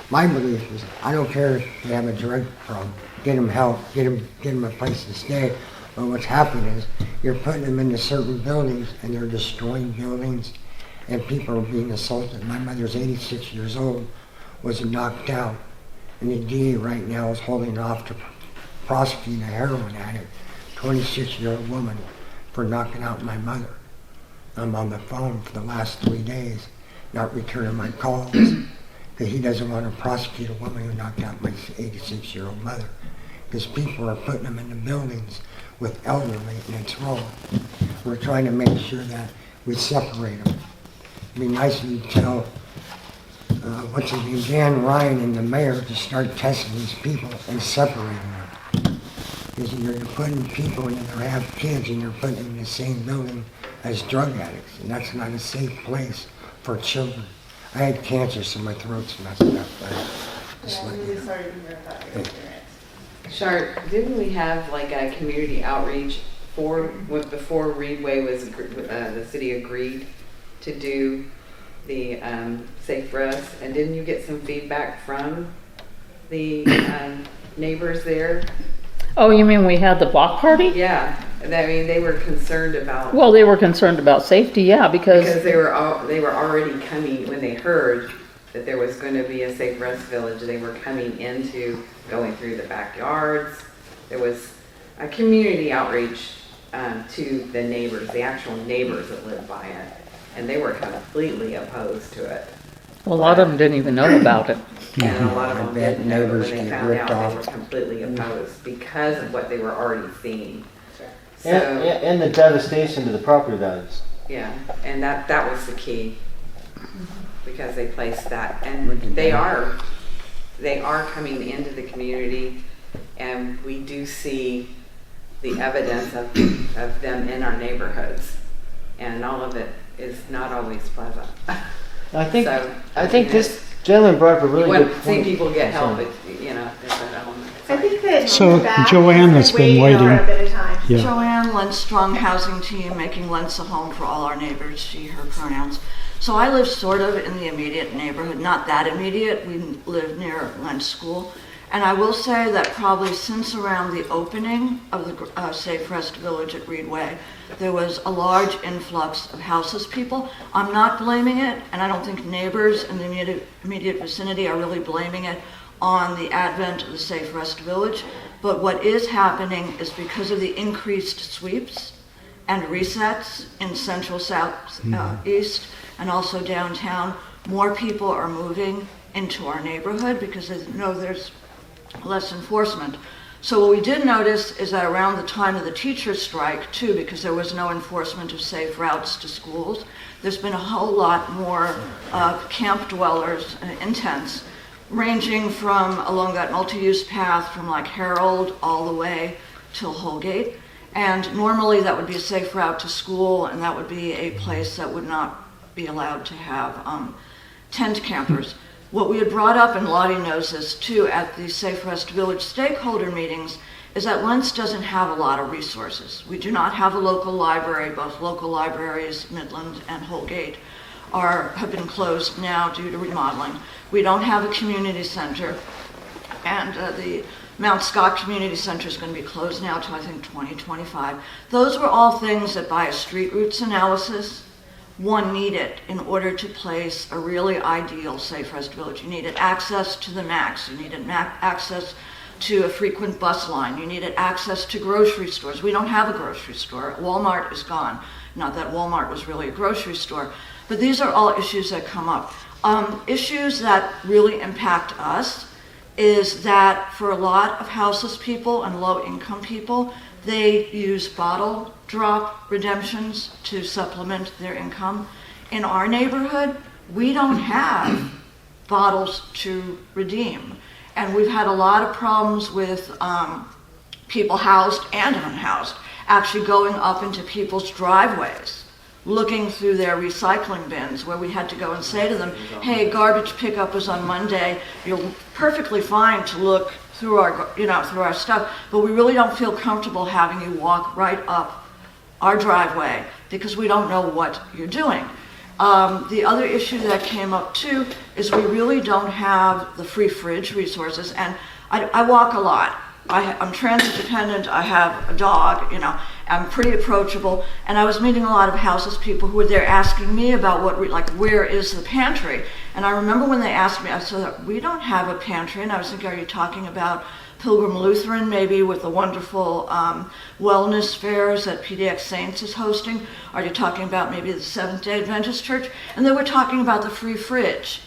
my belief is, I don't care if they have a drug problem, get them help, get them a place to stay. But what's happening is you're putting them into certain buildings and they're destroying buildings and people are being assaulted. My mother's 86 years old, was knocked out, and the DA right now is holding off to prosecute a heroin addict, 26-year-old woman, for knocking out my mother. I'm on the phone for the last 3 days, not returning my calls, because he doesn't want to prosecute a woman who knocked out my 86-year-old mother. Because people are putting them in the buildings with elderly, and it's wrong. We're trying to make sure that we separate them. It'd be nice if you tell, what's his name, Dan Ryan and the mayor to start testing these people and separating them. Because you're putting people in there have kids and you're putting them in the same building as drug addicts, and that's not a safe place for children. I had cancer, so my throat's messed up. Yeah, I'm really sorry to hear about your experience. Shart, didn't we have like a community outreach before Reedway was, the city agreed to do the Safe Rest, and didn't you get some feedback from the neighbors there? Oh, you mean we had the block party? Yeah, I mean, they were concerned about. Well, they were concerned about safety, yeah, Because they were already coming, when they heard that there was going to be a Safe Rest Village, they were coming into, going through the backyards. There was a community outreach to the neighbors, the actual neighbors that lived by it, and they were completely opposed to it. well, a lot of them didn't even know about it. And a lot of them didn't know, but when they Neighbors found get out, ripped they were off. completely opposed because of what they were already seeing. So, And the devastation to the property values. yeah, and that was the key, because they placed that, and they are coming into the community, and we do see the evidence of them in our neighborhoods, and all of it is not always pleasant. I think So, this gentleman brought up a You really want good to see point. people get help, but there's that element. I think that So, the back Joanne has has been waiting over waiting. a bit of time. Yeah. Joanne, Lentz Strong Housing Team, making Lentz a home for all our neighbors, she, her pronouns. So I live sort of in the immediate neighborhood, not that immediate, we live near Lentz School. And I will say that probably since around the opening of the Safe Rest Village at Reedway, there was a large influx of houseless people. I'm not blaming it, and I don't think neighbors in the immediate vicinity are really blaming it on the advent of the Safe Rest Village. But what is happening is because of the increased sweeps and resets in central, south, east, and also downtown, more people are moving into our neighborhood because they know there's less enforcement. So what we did notice is that around the time of the teacher's strike, too, because there was no enforcement of safe routes to schools, there's been a whole lot more camp dwellers, intents, ranging from along that multi-use path from like Harold all the way till Holgate. And normally that would be a safe route to school, and that would be a place that would not be allowed to have tent campers. What we had brought up, and Laudie knows this too, at the Safe Rest Village stakeholder meetings, is that Lentz doesn't have a lot of resources. We do not have a local library. Both local libraries, Midland and Holgate, have been closed now due to remodeling. We don't have a community center, and the Mount Scott Community Center is going to be closed now till I think 2025. Those were all things that by a street routes analysis, one needed in order to place a really ideal Safe Rest Village. You needed access to the MAX, you needed access to a frequent bus line, you needed access to grocery stores. We don't have a grocery store. Walmart is gone. Not that Walmart was really a grocery store, but these are all issues that come up. Issues that really impact us is that for a lot of houseless people and low-income people, they use bottle drop redemptions to supplement their income. In our neighborhood, we don't have bottles to redeem. And we've had a lot of problems with people housed and unhoused actually going up into people's driveways, looking through their recycling bins, where we had to go and say to them, hey, garbage pickup is on Monday. You're perfectly fine to look through our stuff, but we really don't feel comfortable having you walk right up our driveway because we don't know what you're doing. The other issue that came up too is we really don't have the free fridge resources, and I walk a lot. I'm transit dependent, I have a dog, I'm pretty approachable, and I was meeting a lot of houseless people who were there asking me about where is the pantry? And I remember when they asked me, I said, we don't have a pantry. And I was thinking, are you talking about Pilgrim Lutheran, maybe with the wonderful wellness fairs that PDX Saints is hosting? Are you talking about maybe the Seventh-day Adventist Church? And they were talking about the free fridge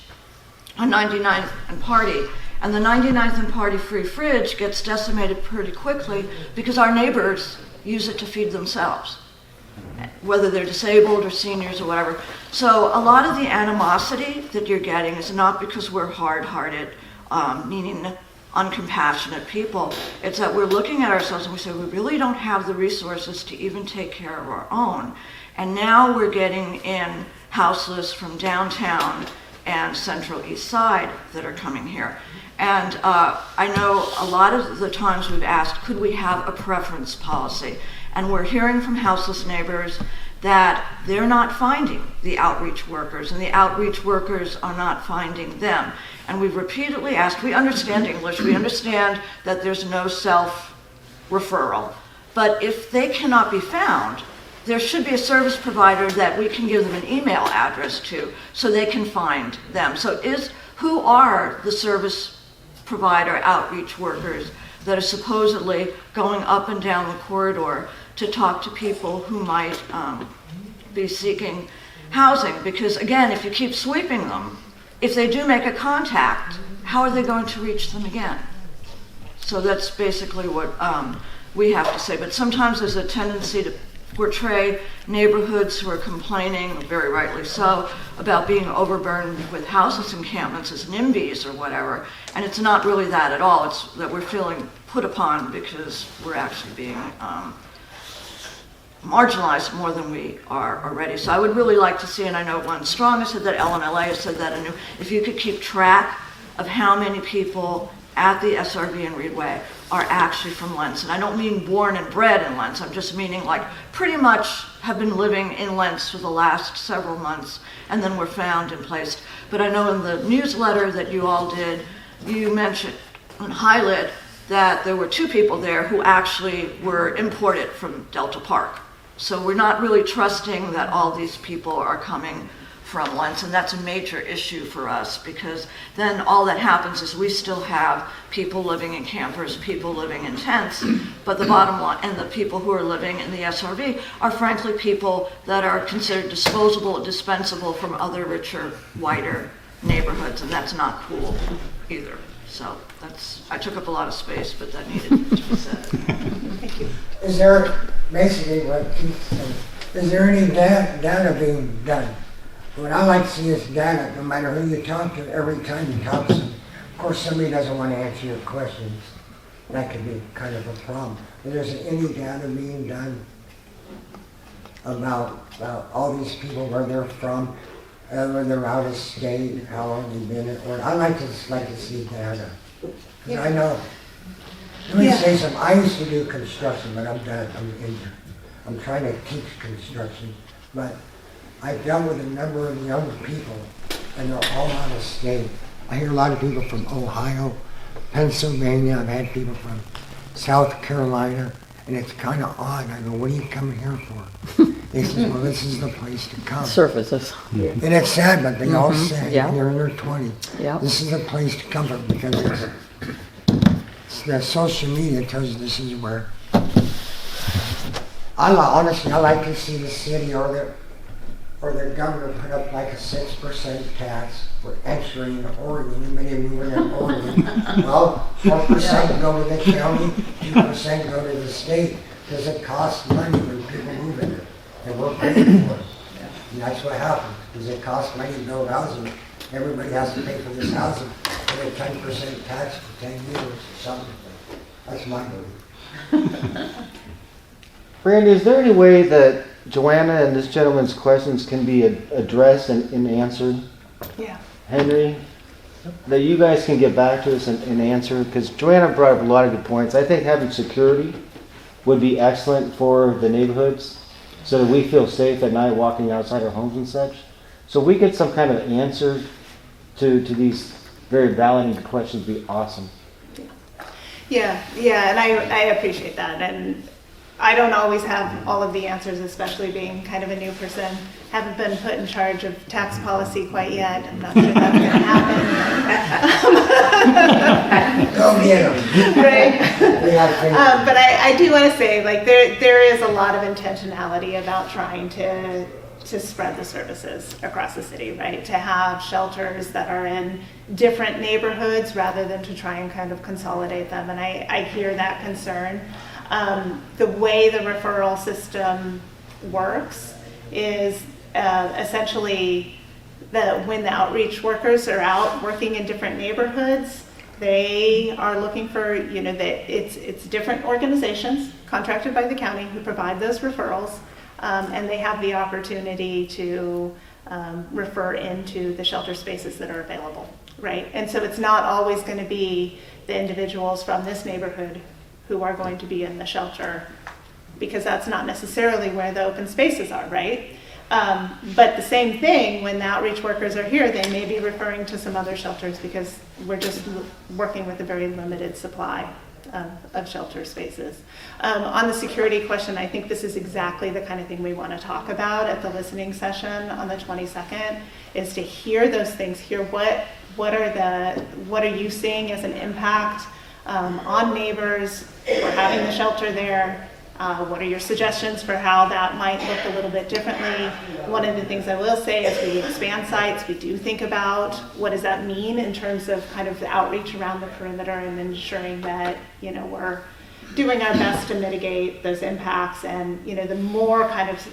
on 99th and Party. And the 99th and Party free fridge gets decimated pretty quickly because our neighbors use it to feed themselves, whether they're disabled or seniors or whatever. So a lot of the animosity that you're getting is not because we're hard-hearted, meaning uncompassionate people. It's that we're looking at ourselves and we say, we really don't have the resources to even take care of our own. And now we're getting in houseless from downtown and Central East Side that are coming here. And I know a lot of the times we've asked, could we have a preference policy? And we're hearing from houseless neighbors that they're not finding the outreach workers, and the outreach workers are not finding them. And we've repeatedly asked, we understand English, we understand that there's no self-referral, but if they cannot be found, there should be a service provider that we can give them an email address to so they can find them. So who are the service provider outreach workers that are supposedly going up and down the corridor to talk to people who might be seeking housing? Because again, if you keep sweeping them, if they do make a contact, how are they going to reach them again? So that's basically what we have to say. But sometimes there's a tendency to portray neighborhoods who are complaining, very rightly so, about being overburdened with houseless encampments as NIMBYs or whatever. And it's not really that at all. It's that we're feeling put upon because we're actually being marginalized more than we are already. So I would really like to see, and I know One Strong has said that, LNLA has said that, and if you could keep track of how many people at the SRV and Reedway are actually from Lentz. And I don't mean born and bred in Lentz, I'm just meaning like pretty much have been living in Lentz for the last several months and then were found and placed. But I know in the newsletter that you all did, you mentioned and highlighted that there were 2 people there who actually were imported from Delta Park. So we're not really trusting that all these people are coming from Lentz, and that's a major issue for us, because then all that happens is we still have people living in campers, people living in tents, but the bottom line, and the people who are living in the SRV are frankly people that are considered disposable and dispensable from other richer, whiter neighborhoods, and that's not cool either. So I took up a lot of space, but that needed to be said. Thank you. Is there, basically what Keith said, is there any data being done? What I like to see is data, no matter who you talk to, every time you talk to them. Of course, somebody doesn't want to answer your questions. That could be kind of a problem. But is there any data being done about all these people, where they're from, when they're out of state, how long they've been in, or I like to see data. Because I know, let me say something, I used to do construction, but I'm done, I'm trying to teach construction, but I've dealt with a number of young people, and they're all out of state. I hear a lot of people from Ohio, Pennsylvania, I've had people from South Carolina, and it's kind of odd. I go, what are you coming here for? They say, well, this is the place to come. Surfaces. And it's sad, but they all say, Yeah. they're in their 20s, Yeah. this is the place to come from, because the social media tells you this is where. Honestly, I like to see the city or the governor put up like a 6% tax for entering Oregon. You may move in Oregon. Well, 4% go to the county, 2% go to the state, because it costs money when people move in it, and we're paying for it. And that's what happens, because it costs money to build housing. Everybody has to pay for this housing, pay a 10% tax for 10 years or something. That's my belief. Brandy, is there any way that Joanna and this gentleman's questions can be addressed and answered? Yeah. Henry, that you guys can get back to us and answer, because Joanna brought up a lot of good points. I think having security would be excellent for the neighborhoods, so that we feel safe at night walking outside our homes and such. So if we get some kind of answer to these very valid questions, would be awesome. Yeah, and I appreciate that. And I don't always have all of the answers, especially being kind of a new person. Haven't been put in charge of tax policy quite yet. I'm not sure that's going to happen. Go get them. Right? We have faith. But I do want to say, like, there is a lot of intentionality about trying to spread the services across the city, right? To have shelters that are in different neighborhoods rather than to try and kind of consolidate them. And I hear that concern. The way the referral system works is essentially when the outreach workers are out working in different neighborhoods, they are looking for, it's different organizations contracted by the county who provide those referrals, and they have the opportunity to refer into the shelter spaces that are available, right? And so it's not always going to be the individuals from this neighborhood who are going to be in the shelter, because that's not necessarily where the open spaces are, right? But the same thing, when the outreach workers are here, they may be referring to some other shelters because we're just working with a very limited supply of shelter spaces. On the security question, I think this is exactly the kind of thing we want to talk about at the listening session on the 22nd, is to hear those things, hear what are you seeing as an impact on neighbors for having the shelter there. What are your suggestions for how that might look a little bit differently? One of the things I will say is we expand sites, we do think about what does that mean in terms of kind of the outreach around the perimeter and ensuring that, we're doing our best to mitigate those impacts. And, the more kind of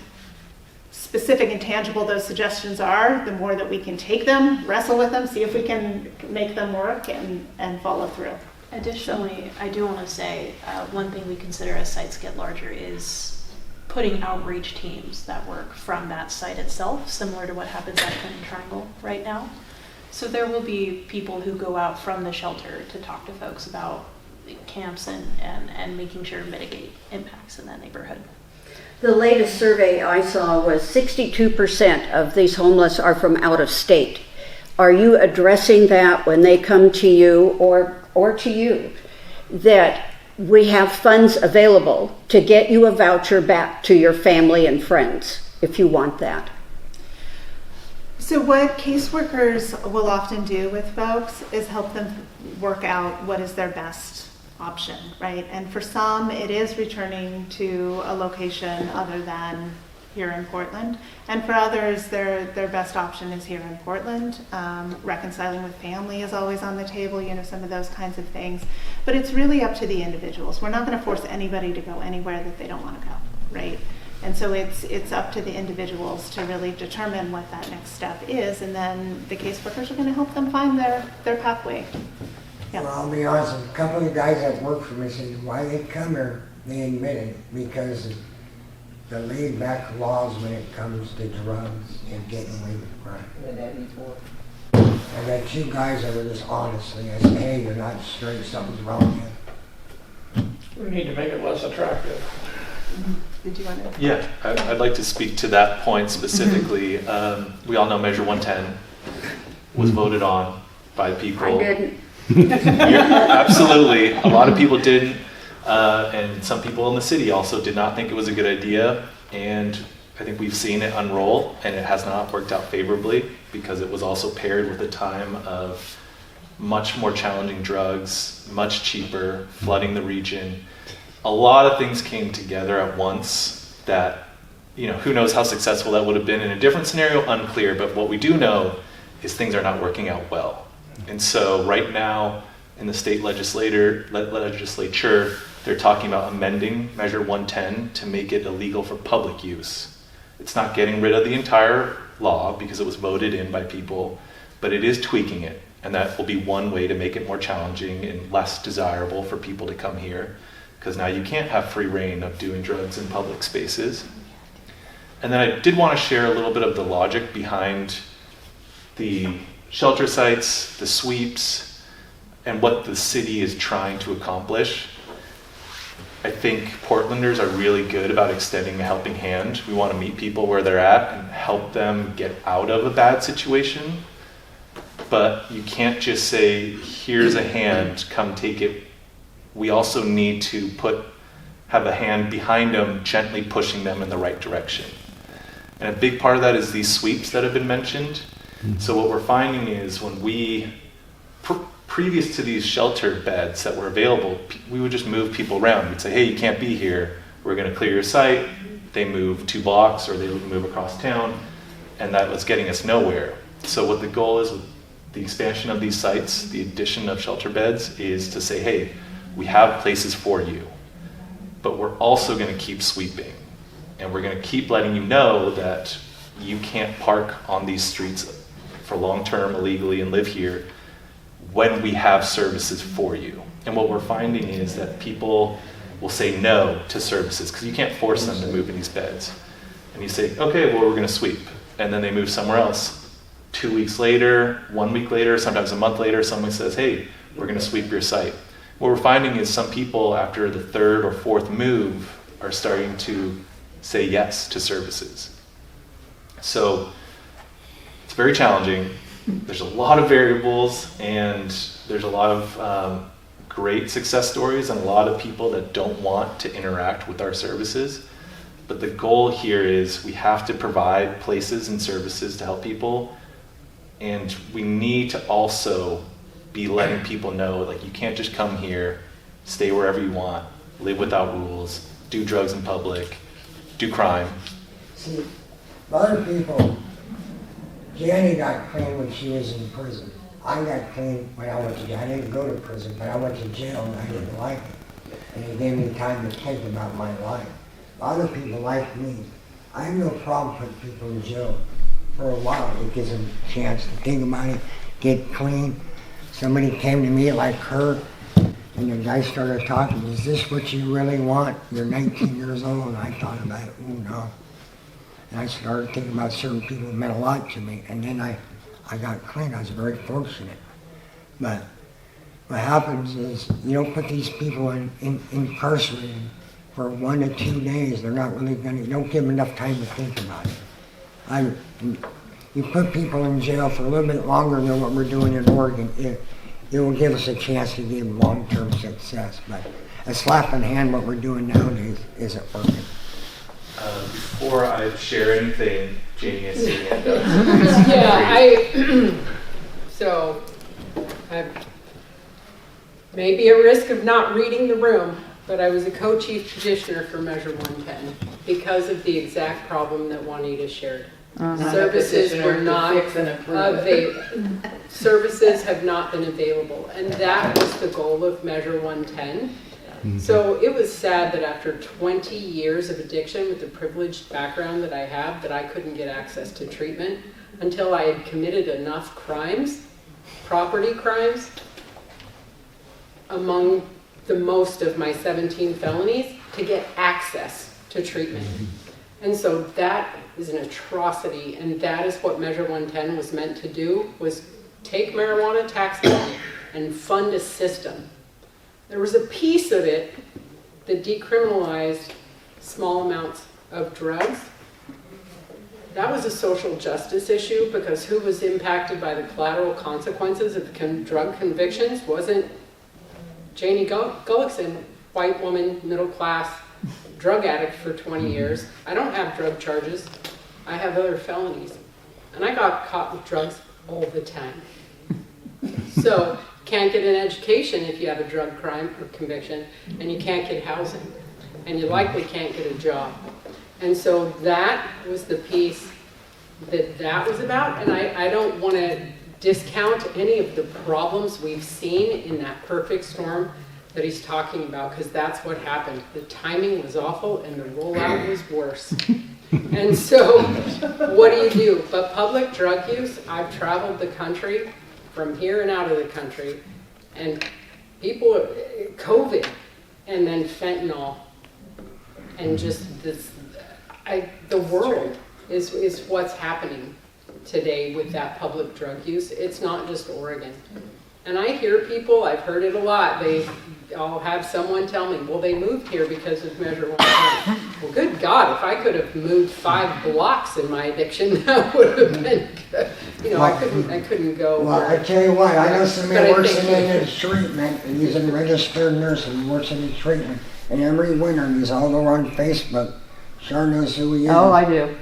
specific and tangible those suggestions are, the more that we can take them, wrestle with them, see if we can make them work and follow through. Additionally, I do want to say one thing we consider as sites get larger is putting outreach teams that work from that site itself, similar to what happens at Clinton Triangle right now. So there will be people who go out from the shelter to talk to folks about camps and making sure to mitigate impacts in that neighborhood. The latest survey I saw was 62% of these homeless are from out of state. Are you addressing that when they come to you or to you, that we have funds available to get you a voucher back to your family and friends if you want that? So what caseworkers will often do with folks is help them work out what is their best option, right? And for some, it is returning to a location other than here in Portland. And for others, their best option is here in Portland. Reconciling with family is always on the table, some of those kinds of things. But it's really up to the individuals. We're not going to force anybody to go anywhere that they don't want to go, right? And so it's up to the individuals to really determine what that next step is, and then the caseworkers are going to help them find their pathway. Yeah. Well, I'll be honest, a couple of the guys that work for me said why they come here, they admit it, because of the laid back laws when it comes to drugs and getting away with crime. I got two guys that were just honestly, I said, hey, you're not straight, something's wrong here. We need to make it less attractive. Did you want to? Yeah, I'd like to speak to that point specifically. We all know Measure 110 was voted on by people. I didn't. Absolutely. A lot of people didn't. And some people in the city also did not think it was a good idea. And I think we've seen it unroll, and it has not worked out favorably because it was also paired with a time of much more challenging drugs, much cheaper, flooding the region. A lot of things came together at once that, who knows how successful that would have been in a different scenario, unclear. But what we do know is things are not working out well. And so right now in the state legislature, they're talking about amending Measure 110 to make it illegal for public use. It's not getting rid of the entire law because it was voted in by people, but it is tweaking it. And that will be one way to make it more challenging and less desirable for people to come here, because now you can't have free reign of doing drugs in public spaces. And then I did want to share a little bit of the logic behind the shelter sites, the sweeps, and what the city is trying to accomplish. I think Portlanders are really good about extending a helping hand. We want to meet people where they're at and help them get out of a bad situation. But you can't just say, here's a hand, come take it. We also need to put have a hand behind them gently pushing them in the right direction. And a big part of that is these sweeps that have been mentioned. So what we're finding is when we, previous to these sheltered beds that were available, we would just move people around. We'd say, hey, you can't be here. We're going to clear your site. They move 2 blocks or they move across town, and that was getting us nowhere. So what the goal is with the expansion of these sites, the addition of shelter beds, is to say, hey, we have places for you, but we're also going to keep sweeping. And we're going to keep letting you know that you can't park on these streets for long-term illegally and live here when we have services for you. And what we're finding is that people will say no to services because you can't force them to move in these beds. And you say, okay, well, we're going to sweep. And then they move somewhere else. 2 weeks later, 1 week later, sometimes a month later, someone says, hey, we're going to sweep your site. What we're finding is some people after the 3rd or 4th move are starting to say yes to services. So it's very challenging. There's a lot of variables, and there's a lot of great success stories and a lot of people that don't want to interact with our services. But the goal here is we have to provide places and services to help people, and we need to also be letting people know, like, you can't just come here, stay wherever you want, live without rules, do drugs in public, do crime. See, other people, Janie got clean when she was in prison. I got clean when I went to jail. I didn't go to prison, but I went to jail and I didn't like it. And it gave me time to think about my life. Other people like me, I have no problem putting people in jail for a while. It gives them a chance to think about it, get clean. Somebody came to me like her, and the guy started talking, is this what you really want? You're 19 years old. And I thought about it, oh no. And I started thinking about certain people that meant a lot to me. And then I got clean. I was very fortunate. But what happens is you don't put these people incarcerated for 1 to 2 days. They're not really going to, you don't give them enough time to think about it. You put people in jail for a little bit longer than what we're doing in Oregon, it will give us a chance to give long-term success. But a slap in the hand, what we're doing nowadays isn't working. Before I share anything, Janie has seen it. Yeah, so I may be a risk of not reading the room, but I was a co-chief petitioner for Measure 110 because of the exact problem that Juanita shared. Services were not available. Services have not been available, and that was the goal of Measure 110. Mm-hmm. So it was sad that after 20 years of addiction with the privileged background that I have, that I couldn't get access to treatment until I had committed enough crimes, property crimes, among the most of my 17 felonies, to get access to treatment. And so that is an atrocity, and that is what Measure 110 was meant to do, was take marijuana tax money and fund a system. There was a piece of it that decriminalized small amounts of drugs. That was a social justice issue because who was impacted by the collateral consequences of the drug convictions wasn't Janie Gullickson, white woman, middle class, drug addict for 20 years. I don't have drug charges. I have other felonies. And I got caught with drugs all the time. So, can't get an education if you have a drug crime or conviction, and you can't get housing, and you likely can't get a job. And so that was the piece that was about, and I don't want to discount any of the problems we've seen in that perfect storm that he's talking about, because that's what happened. The timing was awful, and the rollout was worse. And so, what do? But public drug use, I've traveled the country, from here and out of the country, and people, COVID, and then fentanyl, and just this, the world is what's happening today with that public drug use. It's not just Oregon. And I hear people, I've heard it a lot, I'll have someone tell me, well, they moved here because of Measure 110. Well, good God, if I could have moved 5 blocks in my addiction, that would have been good. You know, well, I couldn't go. Well, I tell you what, I know somebody works in treatment, and he's a registered nurse and works in treatment, And every winter, he's all over on Facebook. Char knows who he is. Oh, I do.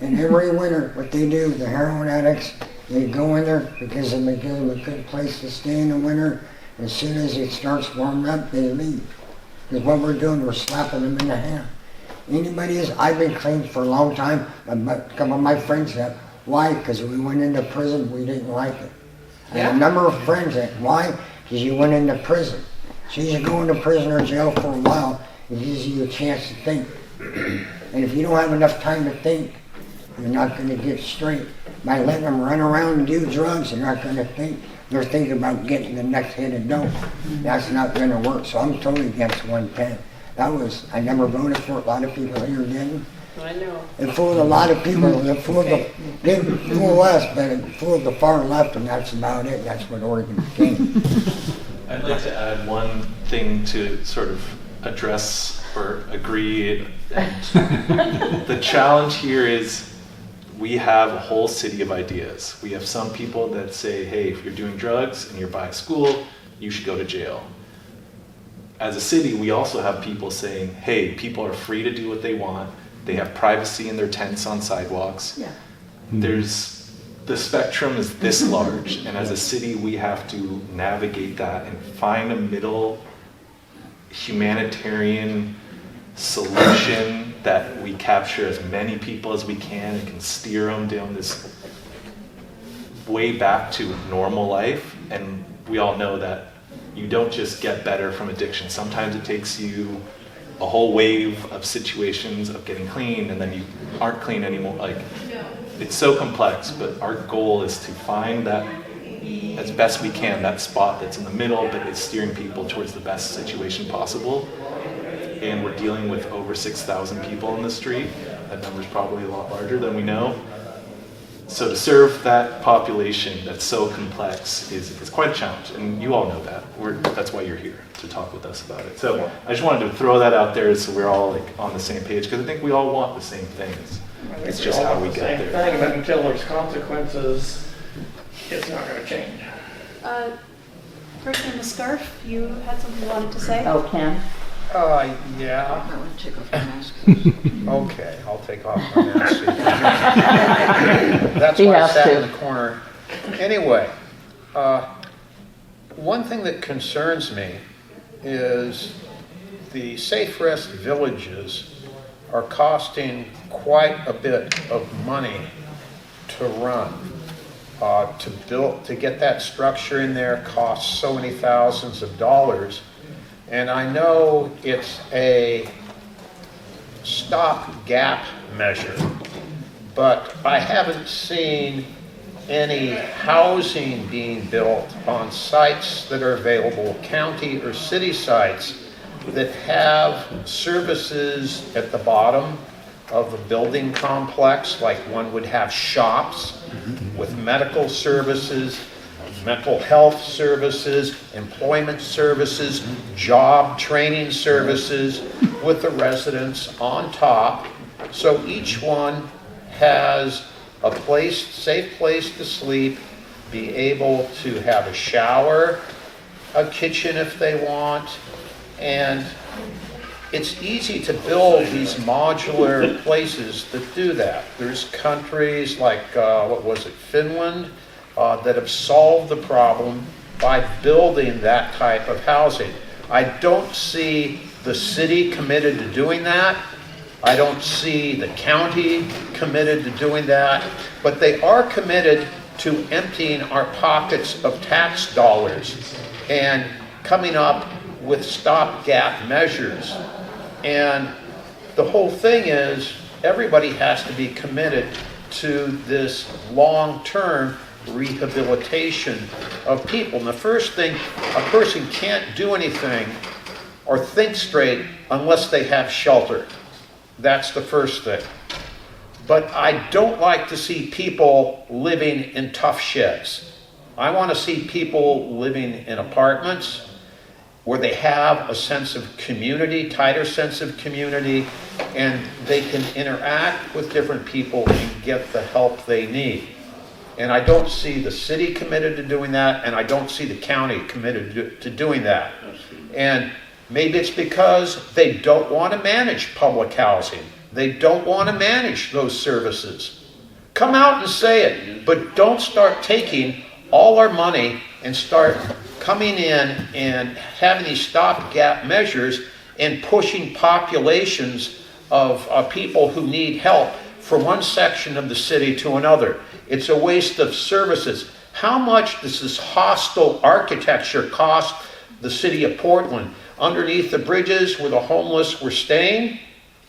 And every winter, what they do, the heroin addicts, they go in there because it gives them a good place to stay in the winter. As soon as it starts warming up, they leave. Because what we're doing, we're slapping them in the hand. Anybody is, I've been clean for a long time. A couple of my friends have. Why? Because we went into prison, we didn't like it. I have a number of friends that, why? Because you went into prison. So you go into prison or jail for a while, it gives you a chance to think. And if you don't have enough time to think, you're not going to get straight. By letting them run around and do drugs, they're not going to think. They're thinking about getting the next hit of dope. That's not going to work. So I'm totally against 110. I never voted for it. A lot of people here didn't. I know. It fooled a lot of people. It didn't fool us, but it fooled the far left, and that's about it. That's what Oregon became. I'd like to add one thing to sort of address or agree. The challenge here is we have a whole city of ideas. We have some people that say, hey, if you're doing drugs and you're by a school, you should go to jail. As a city, we also have people saying, hey, people are free to do what they want. They have privacy in their tents on sidewalks. Yeah. The spectrum is this large, and as a city, we have to navigate that and find a middle humanitarian solution that we capture as many people as we can and can steer them down this way back to normal life. And we all know that you don't just get better from addiction. Sometimes it takes you a whole wave of situations of getting clean, and then you aren't clean anymore. Like, it's so complex, but our goal is to find that, as best we can, that spot that's in the middle, but is steering people towards the best situation possible. And we're dealing with over 6,000 people in the street. That number's probably a lot larger than we know. So to serve that population that's so complex is quite a challenge, and you all know that. That's why you're here, to talk with us about it. So I just wanted to throw that out there so we're all like on the same page, because I think we all want the same things. It's just how we get there. Thing, but until there's consequences, it's not going to change. Person in the scarf, you had something you wanted to say? Oh, Ken? Yeah. I want to take off my mask. Okay, I'll take off my mask. That's He why I has sat to. in the corner. Anyway, one thing that concerns me is the Safe Rest villages are costing quite a bit of money to run. To get that structure in there costs so many thousands of dollars. And I know it's a stopgap measure, but I haven't seen any housing being built on sites that are available, county or city sites, that have services at the bottom of the building complex, like one would have shops with medical services, mental health services, employment services, job training services, with the residents on top. So each one has a place, safe place to sleep, be able to have a shower, a kitchen if they want, and it's easy to build these modular places that do that. There's countries like, Finland, that have solved the problem by building that type of housing. I don't see the city committed to doing that. I don't see the county committed to doing that, but they are committed to emptying our pockets of tax dollars and coming up with stopgap measures. And the whole thing is everybody has to be committed to this long-term rehabilitation of people. And the first thing, a person can't do anything or think straight unless they have shelter. That's the first thing. But I don't like to see people living in tough sheds. I want to see people living in apartments where they have a sense of community, tighter sense of community, and they can interact with different people and get the help they need. And I don't see the city committed to doing that, and I don't see the county committed to doing that. And Maybe it's because they don't want to manage public housing. They don't want to manage those services. Come out and say it, but don't start taking all our money and start coming in and having these stopgap measures and pushing populations of people who need help from one section of the city to another. It's a waste of services. How much does this hostile architecture cost the city of Portland? Underneath the bridges where the homeless were staying,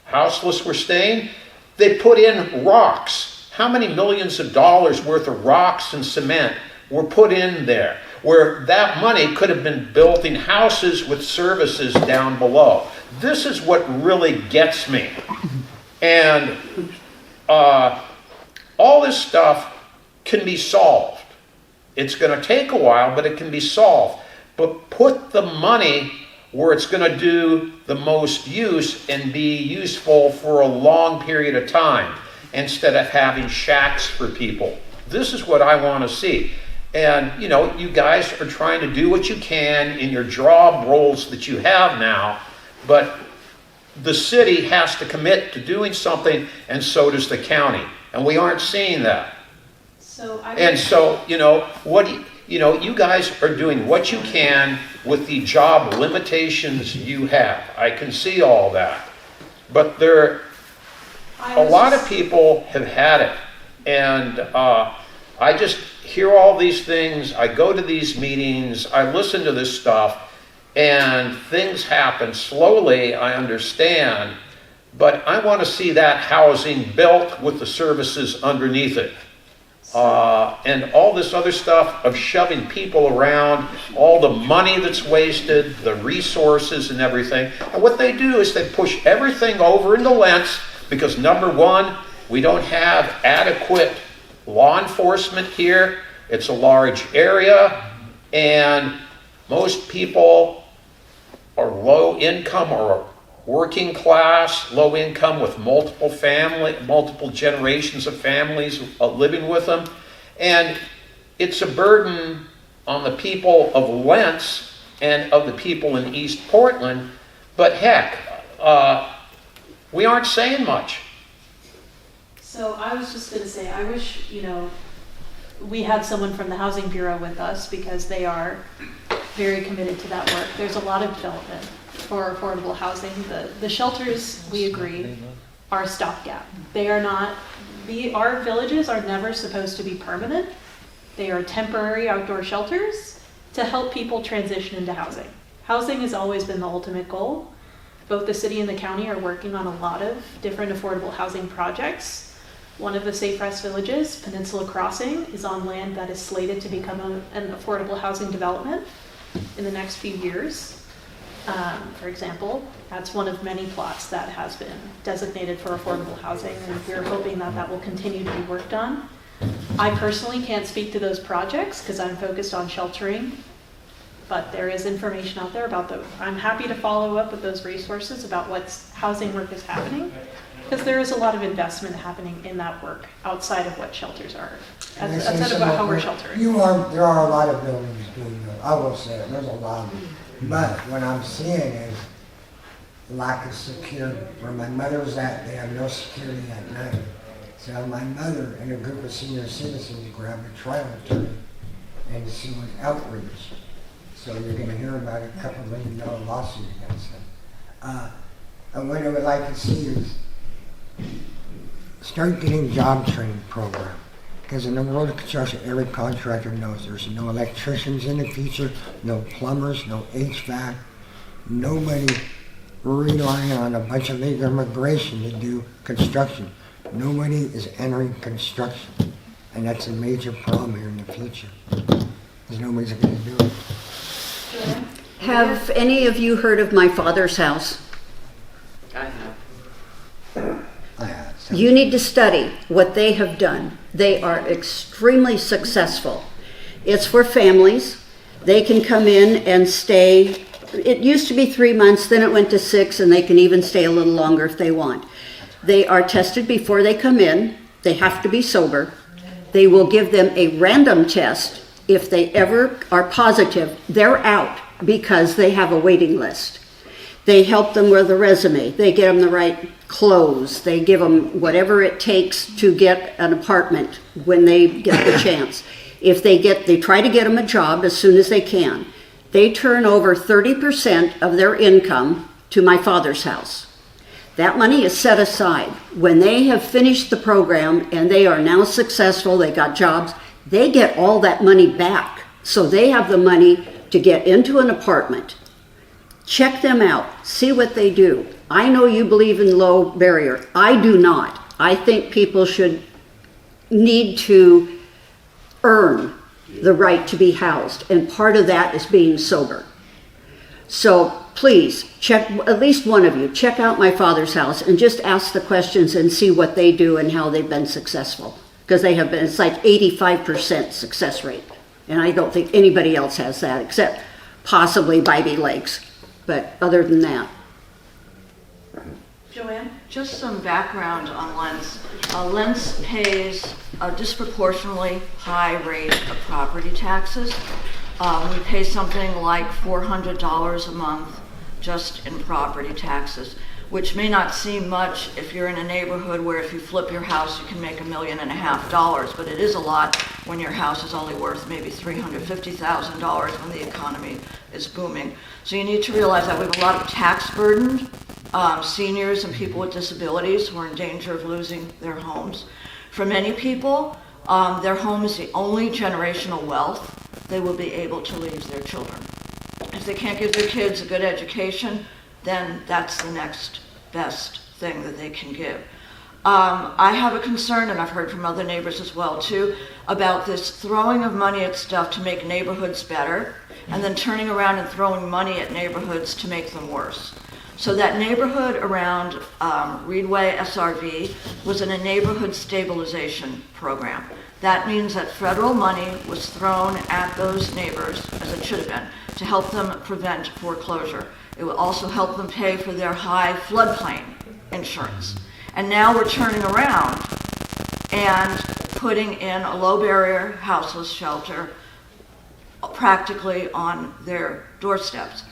houseless were staying, they put in rocks. How many millions of dollars worth of rocks and cement were put in there, where that money could have been building houses with services down below? This is what really gets me. And all this stuff can be solved. It's going to take a while, but it can be solved. But put the money where it's going to do the most use and be useful for a long period of time, instead of having shacks for people. This is what I want to see. And, you know, you guys are trying to do what you can in your job roles that you have now, but the city has to commit to doing something, and so does the county. And we aren't seeing that. And so, you know, you guys are doing what you can with the job limitations you have. I can see all that. But a lot of people have had it. And I just hear all these things. I go to these meetings. I listen to this stuff. And things happen slowly, I understand. But I want to see that housing built with the services underneath it. And all this other stuff of shoving people around, all the money that's wasted, the resources and everything. And what they do is they push everything over into Lentz because, number one, we don't have adequate law enforcement here. It's a large area, and most people are low income or working class, low income with multiple generations of families living with them. And it's a burden on the people of Lentz and of the people in East Portland. But heck, we aren't saying much. So I was just going to say, I wish, we had someone from the Housing Bureau with us, because they are very committed to that work. There's a lot of development for affordable housing. The shelters, we agree, are a stopgap. They are not, our villages are never supposed to be permanent. They are temporary outdoor shelters to help people transition into housing. Housing has always been the ultimate goal. Both the city and the county are working on a lot of different affordable housing projects. One of the Safe Rest villages, Peninsula Crossing, is on land that is slated to become an affordable housing development in the next few years. For example, that's one of many plots that has been designated for affordable housing, and we're hoping that that will continue to be worked on. I personally can't speak to those projects because I'm focused on sheltering, but there is information out there about those. I'm happy to follow up with those resources about what housing work is happening, because there is a lot of investment happening in that work outside of what shelters are, outside of how we're sheltering. There are a lot of buildings being built. I will say it, there's a lot of them. But what I'm seeing is lack of security. Where my mother's at, they have no security at night. So my mother and a group of senior citizens grabbed a trial attorney, and she was outraged. So you're going to hear about a couple $1 million lawsuit against them. And what I would like to see is start getting job training program. Because in the world of construction, every contractor knows there's no electricians in the future, no plumbers, no HVAC, nobody relying on a bunch of legal immigration to do construction. Nobody is entering construction. And that's a major problem here in the future. Because nobody's going to do it. Have any of you heard of My Father's House? I have. I have. You need to study what they have done. They are extremely successful. It's for families. They can come in and stay. It used to be 3 months, then it went to 6, and they can even stay a little longer if they want. They are tested before they come in. They have to be sober. They will give them a random test. If they ever are positive, they're out because they have a waiting list. They help them with a resume. They get them the right clothes. They give them whatever it takes to get an apartment when they get the chance. If they try to get them a job as soon as they can. They turn over 30% of their income to my father's house. That money is set aside. When they have finished the program and they are now successful, they got jobs, they get all that money back. So they have the money to get into an apartment. Check them out. See what they do. I know you believe in low barrier. I do not. I think people should need to earn the right to be housed, and part of that is being sober. So please, check, at least one of you, check out my father's house and just ask the questions and see what they do and how they've been successful. Because they have been, it's like 85% success rate. And I don't think anybody else has that except possibly Bybee Lakes. But other than that. Joanne? Just some background on Lentz. Lentz pays a disproportionately high rate of property taxes. We pay something like $400 a month just in property taxes, which may not seem much if you're in a neighborhood where if you flip your house you can make $1.5 million, but it is a lot when your house is only worth maybe $350,000 when the economy is booming. So you need to realize that we have a lot of tax-burdened seniors and people with disabilities who are in danger of losing their homes. For many people, their home is the only generational wealth they will be able to leave their children. If they can't give their kids a good education, then that's the next best thing that they can give. I have a concern, and I've heard from other neighbors as well too, about this throwing of money at stuff to make neighborhoods better, and then turning around and throwing money at neighborhoods to make them worse. So that neighborhood around Reedway SRV was in a neighborhood stabilization program. That means that federal money was thrown at those neighbors, as it should have been, to help them prevent foreclosure. It will also help them pay for their high floodplain insurance. And now we're turning around and putting in a low barrier houseless shelter practically on their doorsteps.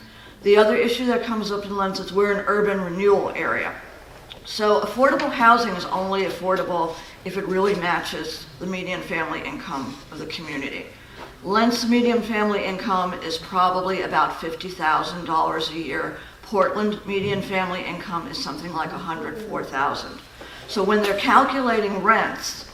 The other issue that comes up in Lentz is we're an urban renewal area. So affordable housing is only affordable if it really matches the median family income of the community. Lentz median family income is probably about $50,000 a year. Portland median family income is something like $104,000. So when they're calculating rents,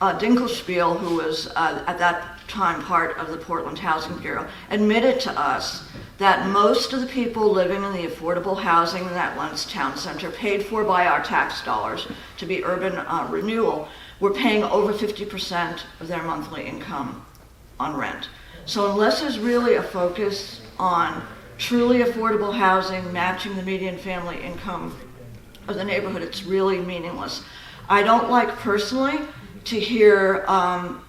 Dinkelspiel, who was at that time part of the Portland Housing Bureau, admitted to us that most of the people living in the affordable housing in that Lentz Town Center, paid for by our tax dollars to be urban renewal, were paying over 50% of their monthly income on rent. So unless there's really a focus on truly affordable housing matching the median family income of the neighborhood, it's really meaningless. I don't like personally to hear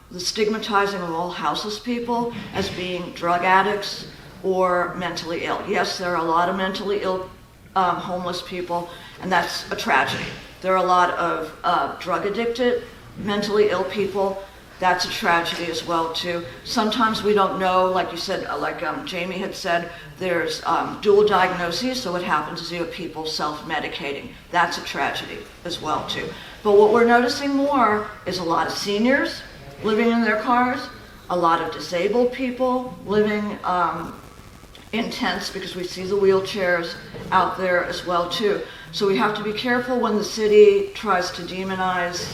the stigmatizing of all houseless people as being drug addicts or mentally ill. Yes, there are a lot of mentally ill homeless people, and that's a tragedy. There are a lot of drug addicted, mentally ill people. That's a tragedy as well too. Sometimes we don't know, like you said, like Jamie had said, there's dual diagnoses, so what happens is you have people self-medicating. That's a tragedy as well too. But what we're noticing more is a lot of seniors living in their cars, a lot of disabled people living in tents, because we see the wheelchairs out there as well too. So we have to be careful when the city tries to demonize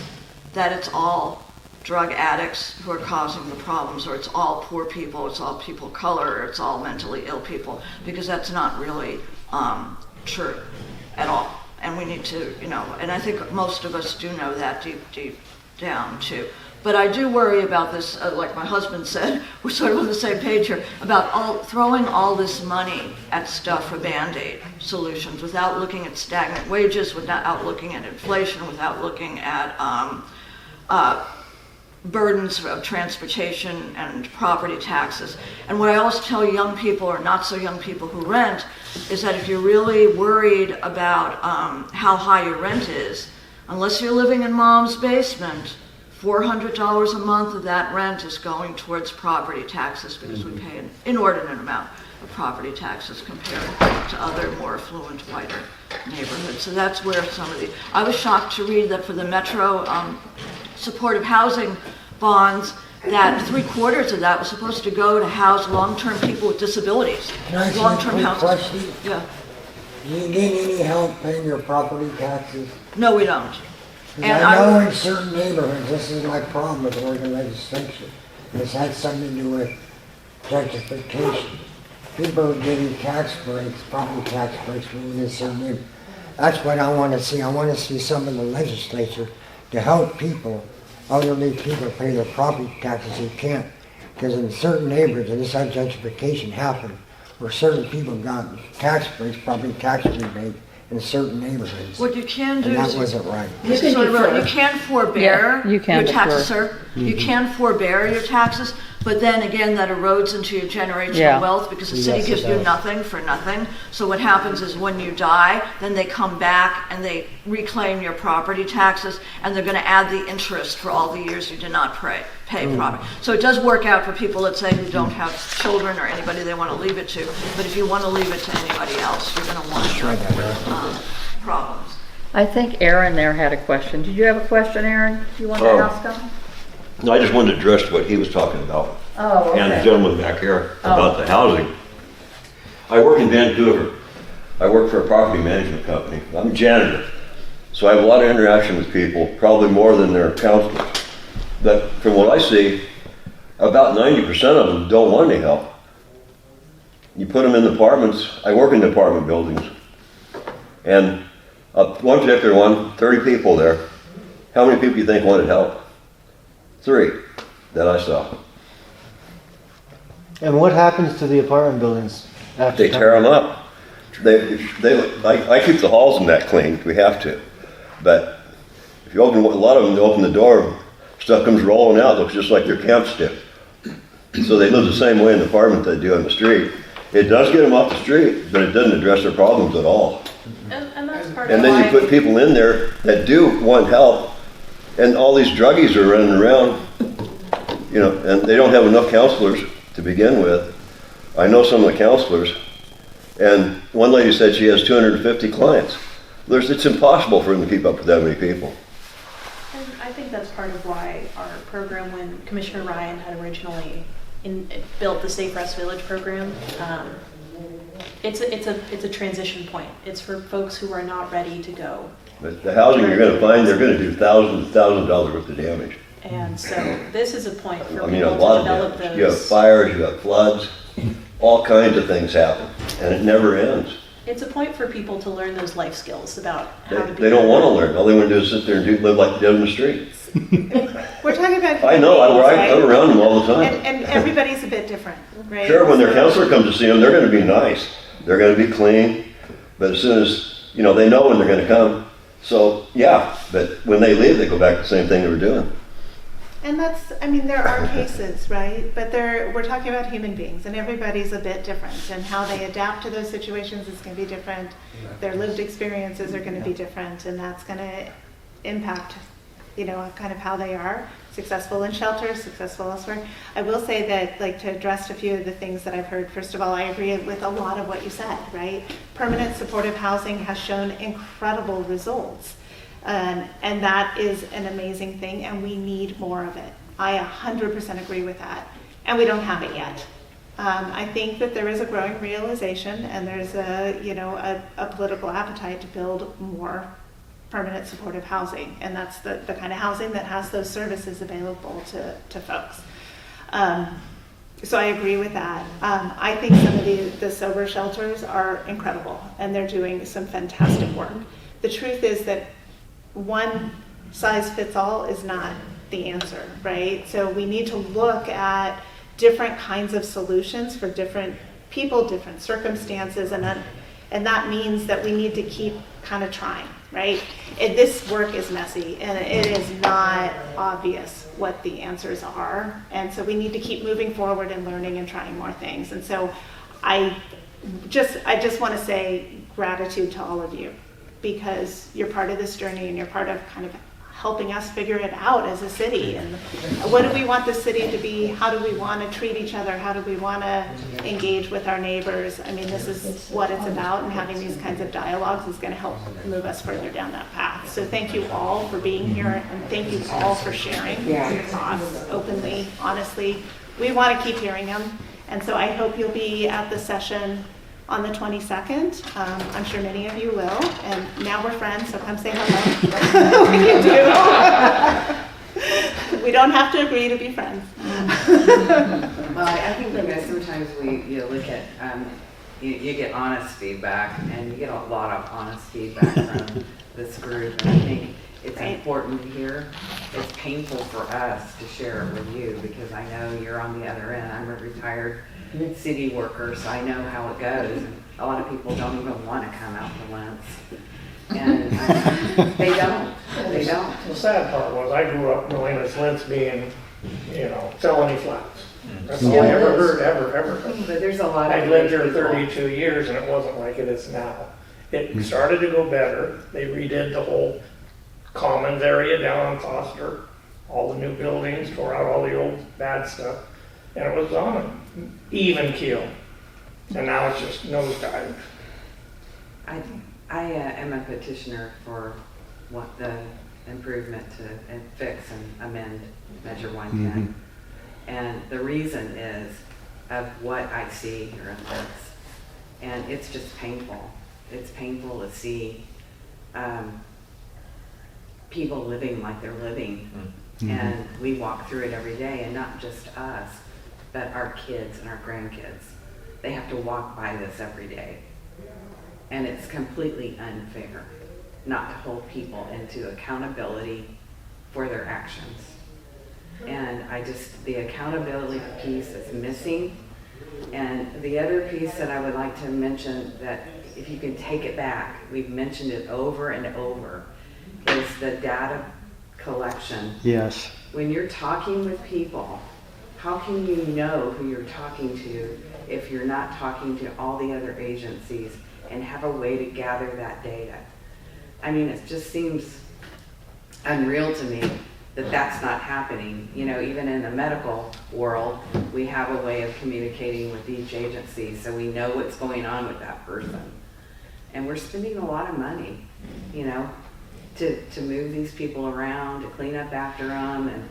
that it's all drug addicts who are causing the problems, or it's all poor people, it's all people of color, or it's all mentally ill people, because that's not really true at all. And we need to, and I think most of us do know that deep down too. But I do worry about this, like my husband said, we're sort of on the same page here, about throwing all this money at stuff for Band-Aid solutions without looking at stagnant wages, without looking at inflation, without looking at burdens of transportation and property taxes. And what I always tell young people, or not so young people who rent, is that if you're really worried about how high your rent is, unless you're living in mom's basement, $400 a month of that rent is going towards property taxes, because we pay an inordinate amount for property taxes compared to other more affluent, whiter neighborhoods. So that's where some of the, I was shocked to read that for the Metro supportive housing bonds, that 3/4 of that was supposed to go to house long-term people with disabilities. Can I ask you a Long-term quick housing. question? Yeah. Do you get any help paying your property taxes? No, we don't. 'Cause And I know I- in certain neighborhoods, this is my problem with Oregon legislation. It's had something to do with gentrification. People are getting tax breaks, property tax breaks within a certain neighborhood. That's what I want to see. I want to see some in the legislature to help people, elderly people, pay their property taxes who can't. Because in certain neighborhoods, and this is how gentrification happened, where certain people got tax breaks, property tax rebate in certain neighborhoods. What you can do And that is, wasn't right. this is sort of right. You can forbear Yeah, you can your taxes, defer. sir. You can forbear your taxes, but then again, that erodes into your generational Yeah. wealth because the city Yes, it gives you does. nothing for nothing. So what happens is when you die, then they come back and they reclaim your property taxes, and they're going to add the interest for all the years you did not pay property. So it does work out for people, let's say, who don't have children or anybody they want to leave it to. But if you want to leave it to anybody else, you're going to want problems. I think Aaron there had a question. Did you have a question, Aaron? You wanted to ask him? No, I just wanted to address what he was talking about. Oh, okay. And the gentleman back here Oh. about the housing. I work in Vancouver. I work for a property management company. I'm a janitor. So I have a lot of interaction with people, probably more than their counselors. But from what I see, about 90% of them don't want any help. You put them in apartments. I work in apartment buildings. And one particular one, 30 people there. How many people do you think wanted help? 3 that I saw. And what happens to the apartment buildings after? They tear them up. I keep the halls in that clean. We have to. But if you open, a lot of them, you open the door, stuff comes rolling out. Looks just like their camp stick. So they live the same way in the apartment they do on the street. It does get them off the street, but it doesn't address their problems at all. And that's part of And then you why put people in there that do want help, and all these druggies are running around, and they don't have enough counselors to begin with. I know some of the counselors, and one lady said she has 250 clients. It's impossible for them to keep up with that many people. And I think that's part of why our program, when Commissioner Ryan had originally built the Safe Rest Village program, it's a transition point. It's for folks who are not ready to go. But the housing you're going to find, they're going to do thousands of dollars worth of damage. And so this is a point for I people mean, a to lot of develop damage. You have those. fires, you have floods, all kinds of things happen, and it never ends. It's a point for people to learn those life skills about how to be. They don't want to learn. All they want to do is sit there and live like they do in the street. We're talking about. I know, human beings, I'm right? around them all the time. And everybody's a bit different, right? Sure, when their counselor comes to see them, they're going to be nice. They're going to be clean. But as soon as, they know when they're going to come. So, yeah, but when they leave, they go back to the same thing they were doing. And there are cases, right? But we're talking about human beings, and everybody's a bit different, and how they adapt to those situations is going to be different. Their lived experiences are going to be different, and that's going to impact, kind of how they are successful in shelter, successful elsewhere. I will say that, to address a few of the things that I've heard, first of all, I agree with a lot of what you said, right? Permanent supportive housing has shown incredible results. And that is an amazing thing, and we need more of it. I 100% agree with that, and we don't have it yet. I think that there is a growing realization, and there's a political appetite to build more permanent supportive housing, and that's the kind of housing that has those services available to folks. So I agree with that. I think some of the sober shelters are incredible, and they're doing some fantastic work. The truth is that one size fits all is not the answer, right? So we need to look at different kinds of solutions for different people, different circumstances, and that means that we need to keep kind of trying, right? This work is messy, and it is not obvious what the answers are, and so we need to keep moving forward and learning and trying more things. And so I just want to say gratitude to all of you, because you're part of this journey and you're part of kind of helping us figure it out as a city. And what do we want the city to be? How do we want to treat each other? How do we want to engage with our neighbors? I mean, this is what it's about, and having these kinds of dialogues is going to help move us further down that path. So thank you all for being here, and thank you all for sharing your thoughts openly, honestly. We want to keep hearing them, and so I hope you'll be at the session on the 22nd. I'm sure many of you will, and now we're friends, so come say hello. We can do. We don't have to agree to be friends. Well, I think sometimes you look at, you get honest feedback, and you get a lot of honest feedback from this group, and I think it's important to hear. It's painful for us to share it with you, because I know you're on the other end. I'm a retired city worker, so I know how it goes. And a lot of people don't even want to come out to Lentz, and they don't. They don't. The sad part was I grew up knowing as Lentz being, felony flats. That's all I ever heard, ever. But there's a lot of. I lived here 32 years, and it wasn't like it is now. It started to go better. They redid the whole commons area down on Foster, all the new buildings, tore out all the old bad stuff, and it was on an even keel. And now it's just nosedived. I am a petitioner for what the improvement to fix and amend Measure 110. And the reason is of what I see here in Lentz. And it's just painful. It's painful to see people living like they're living. And we walk through it every day, and not just us, but our kids and our grandkids. They have to walk by this every day. And it's completely unfair not to hold people into accountability for their actions. And the accountability piece is missing. And the other piece that I would like to mention, that if you can take it back, we've mentioned it over and over, is the data collection. Yes. When you're talking with people, how can you know who you're talking to if you're not talking to all the other agencies and have a way to gather that data? I mean, it just seems unreal to me that that's not happening. Even in the medical world, we have a way of communicating with each agency so we know what's going on with that person. And we're spending a lot of money, to move these people around, to clean up after them, and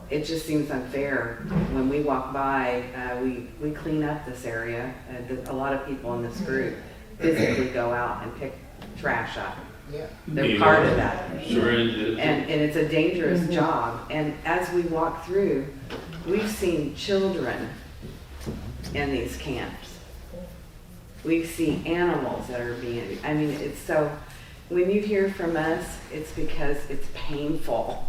it just seems unfair. When we walk by, we clean up this area. A lot of people in this group physically go out and pick trash up. They're part of that. And it's a dangerous job. And as we walk through, we've seen children in these camps. We see animals that are it's so, when you hear from us, it's because it's painful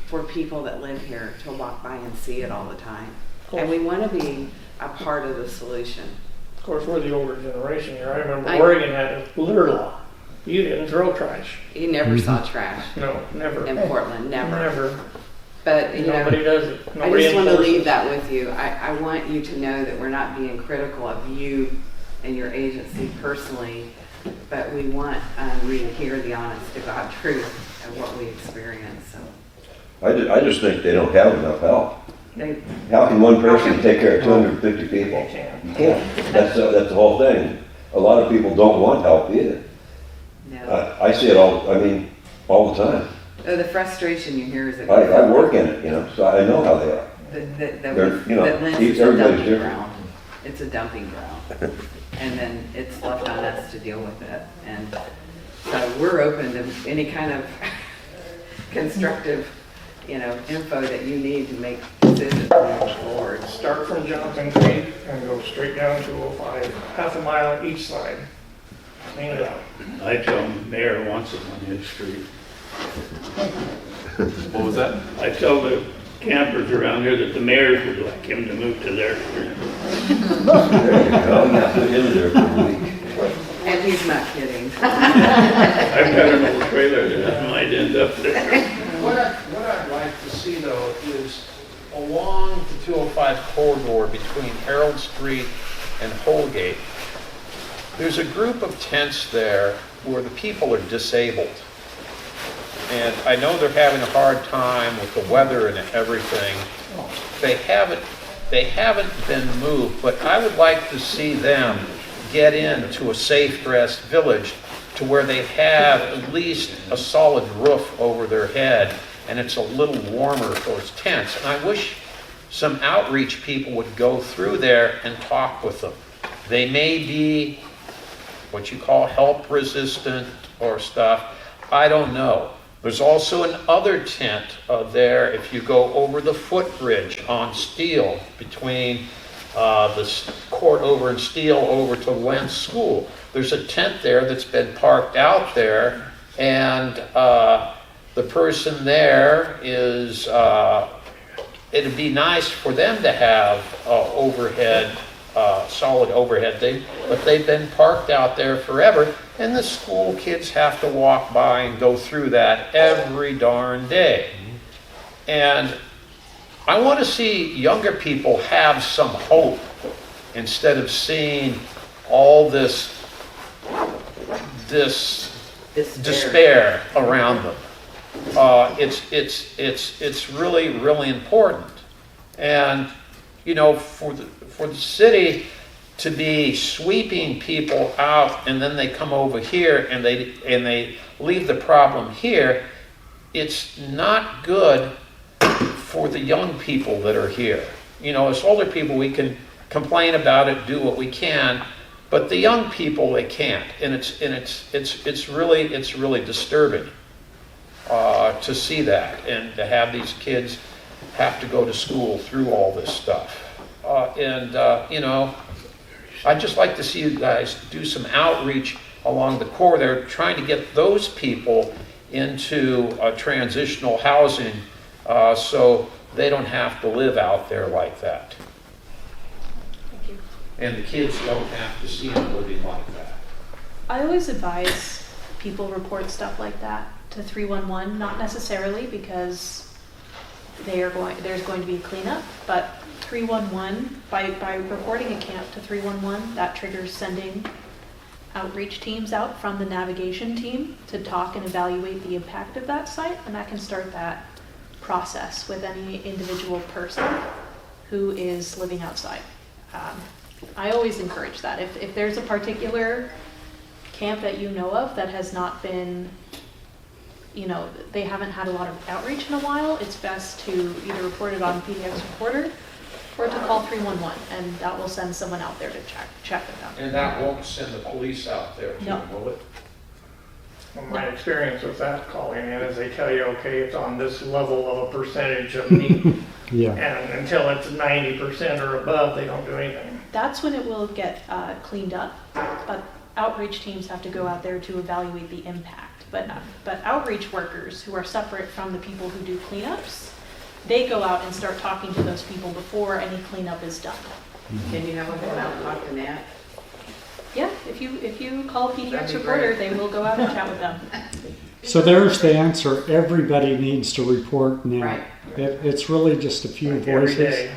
for people that live here to walk by and see it all the time. And we want to be a part of the solution. Of course, we're the older generation here. I remember Oregon had a litter law. You didn't throw trash. You never saw trash. No, never. In Portland, never. Never. But, nobody does it. I just want to leave that with you. I want you to know that we're not being critical of you and your agency personally, but we want you to hear the honest to God truth of what we experience. So. I just think they don't have enough help. How can one person take care of 250 people? You can't. That's the whole thing. A lot of people don't want help either. No. I see it all the time. The frustration you hear is that I work in it, so I know how they are. That Lentz is a dumping ground. It's a dumping ground. And then it's left on us to deal with it. And so we're open to any kind of constructive info that you need to make decisions moving forward. Start from Johnson Creek and go straight down to 205, half a mile on each side. Clean it up. I tell the mayor wants it on his street. What was that? I tell the campers around here that the mayors would like him to move to their street. There you go. Yeah, put him there for a week. And he's not kidding. I've got an old trailer that might end up there. What I'd like to see, though, is along the 205 corridor between Harold Street and Holgate, there's a group of tents there where the people are disabled. and I know they're having a hard time with the weather and everything. They haven't been moved, but I would like to see them get into a safe rest village to where they have at least a solid roof over their head and it's a little warmer, those tents. And I wish some outreach people would go through there and talk with them. They may be what you call help resistant or stuff. I don't know. There's also another tent there if you go over the footbridge on Steel between the court over in Steel over to Lentz School. There's a tent there that's been parked out there, and the person there is, it'd be nice for them to have overhead, solid overhead thing, but they've been parked out there forever, and the school kids have to walk by and go through that every darn day. And I want to see younger people have some hope instead of seeing all this despair around them. It's really, really important. And, you know, for the city to be sweeping people out and then they come over here and they leave the problem here, it's not good for the young people that are here. You know, as older people, we can complain about it, do what we can, but the young people, they can't. And it's really disturbing to see that and to have these kids have to go to school through all this stuff. You know, I'd just like to see you guys do some outreach along the core there, trying to get those people into transitional housing so they don't have to live out there like that. Thank you. And the kids don't have to see them living like that. I always advise people report stuff like that to 311, not necessarily because there's going to be a cleanup, but 311, by reporting a camp to 311, that triggers sending outreach teams out from the navigation team to talk and evaluate the impact of that site, and that can start that process with any individual person who is living outside. I always encourage that. If there's a particular camp that you know of that has not been, you know, they haven't had a lot of outreach in a while, it's best to either report it on PDX Reporter or to call 311, and that will send someone out there to check with them. And that won't send the police out there too, No. will it? Well, my experience with that calling in is they tell you, okay, it's on this level of a percentage of need. Yeah. And until it's 90% or above, they don't do anything. That's when it will get cleaned up, but outreach teams have to go out there to evaluate the impact. But outreach workers who are separate from the people who do cleanups, they go out and start talking to those people before any cleanup is done. Can you have them go out and talk to Nat? Yeah, if you call PDX Reporter, they will go out and chat with them. So there's the answer. Everybody needs to report now. Right. It's really just a few Like every voices. day.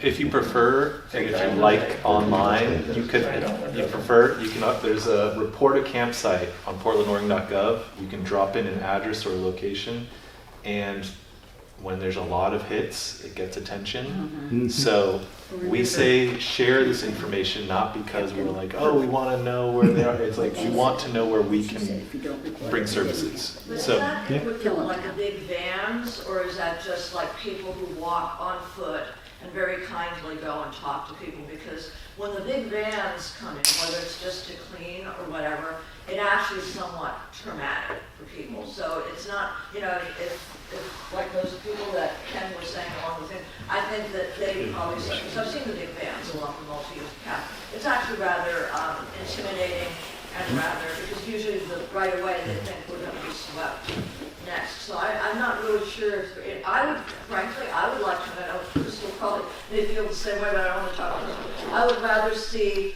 If you prefer, and if you like online, you could, there's a report a campsite on portlandoregon.gov. You can drop in an address or a location, and when there's a lot of hits, it gets attention. Mhm. So we say share this information not because we're like, oh, we want to know where they are. It's like we want to know where we can bring services. Is So that with the, like the big vans, or is that just like people who walk on foot and very kindly go and talk to people? Because when the big vans come in, whether it's just to clean or whatever, it actually is somewhat traumatic for people. So it's not, you know, if like those people that Ken was saying along the thing, I think that they probably, because I've seen the big vans along the multi-use path, it's actually rather intimidating and rather, because usually right away they think we're going to be swept next. So I'm not really sure if, frankly, I would like to know, this will probably, they feel the same way, but I don't want to talk about this. I would rather see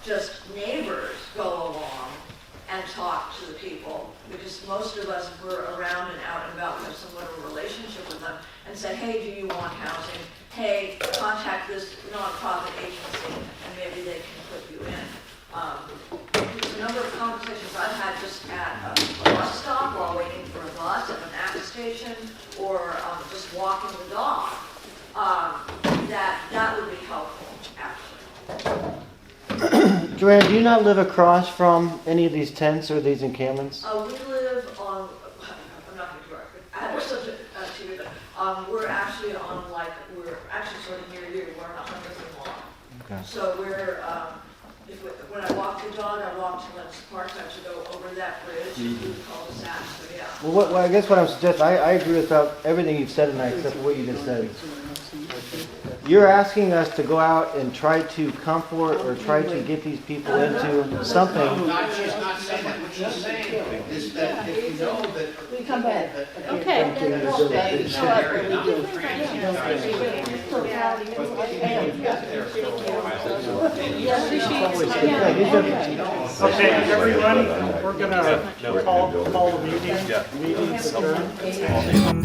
just neighbors go along and talk to the people, because most of us were around and out and about, we have somewhat of a relationship with them, and say, hey, do you want housing? Hey, contact this nonprofit agency, and maybe they can put you in. There's a number of conversations I've had just at a bus stop while Joanne, do you not live across from any of these tents or these encampments? We live on, I'm not going to direct the address of it to you, but we're actually on we're actually sort of near you, we're on 100th Lawn. Okay. So we're, when I walk the dog, I walk to Lens Park, I have to go over that bridge, through the cul-de-sac, so yeah. Well, I guess what I'm suggesting, I agree with about everything you've said tonight except for what you just said. You're asking us to go out and try to comfort or try to get these people into something. She's not saying that. What she's saying is that if you know that. We come back. Okay. Okay, everyone, we're gonna call the meeting. Meeting's adjourned.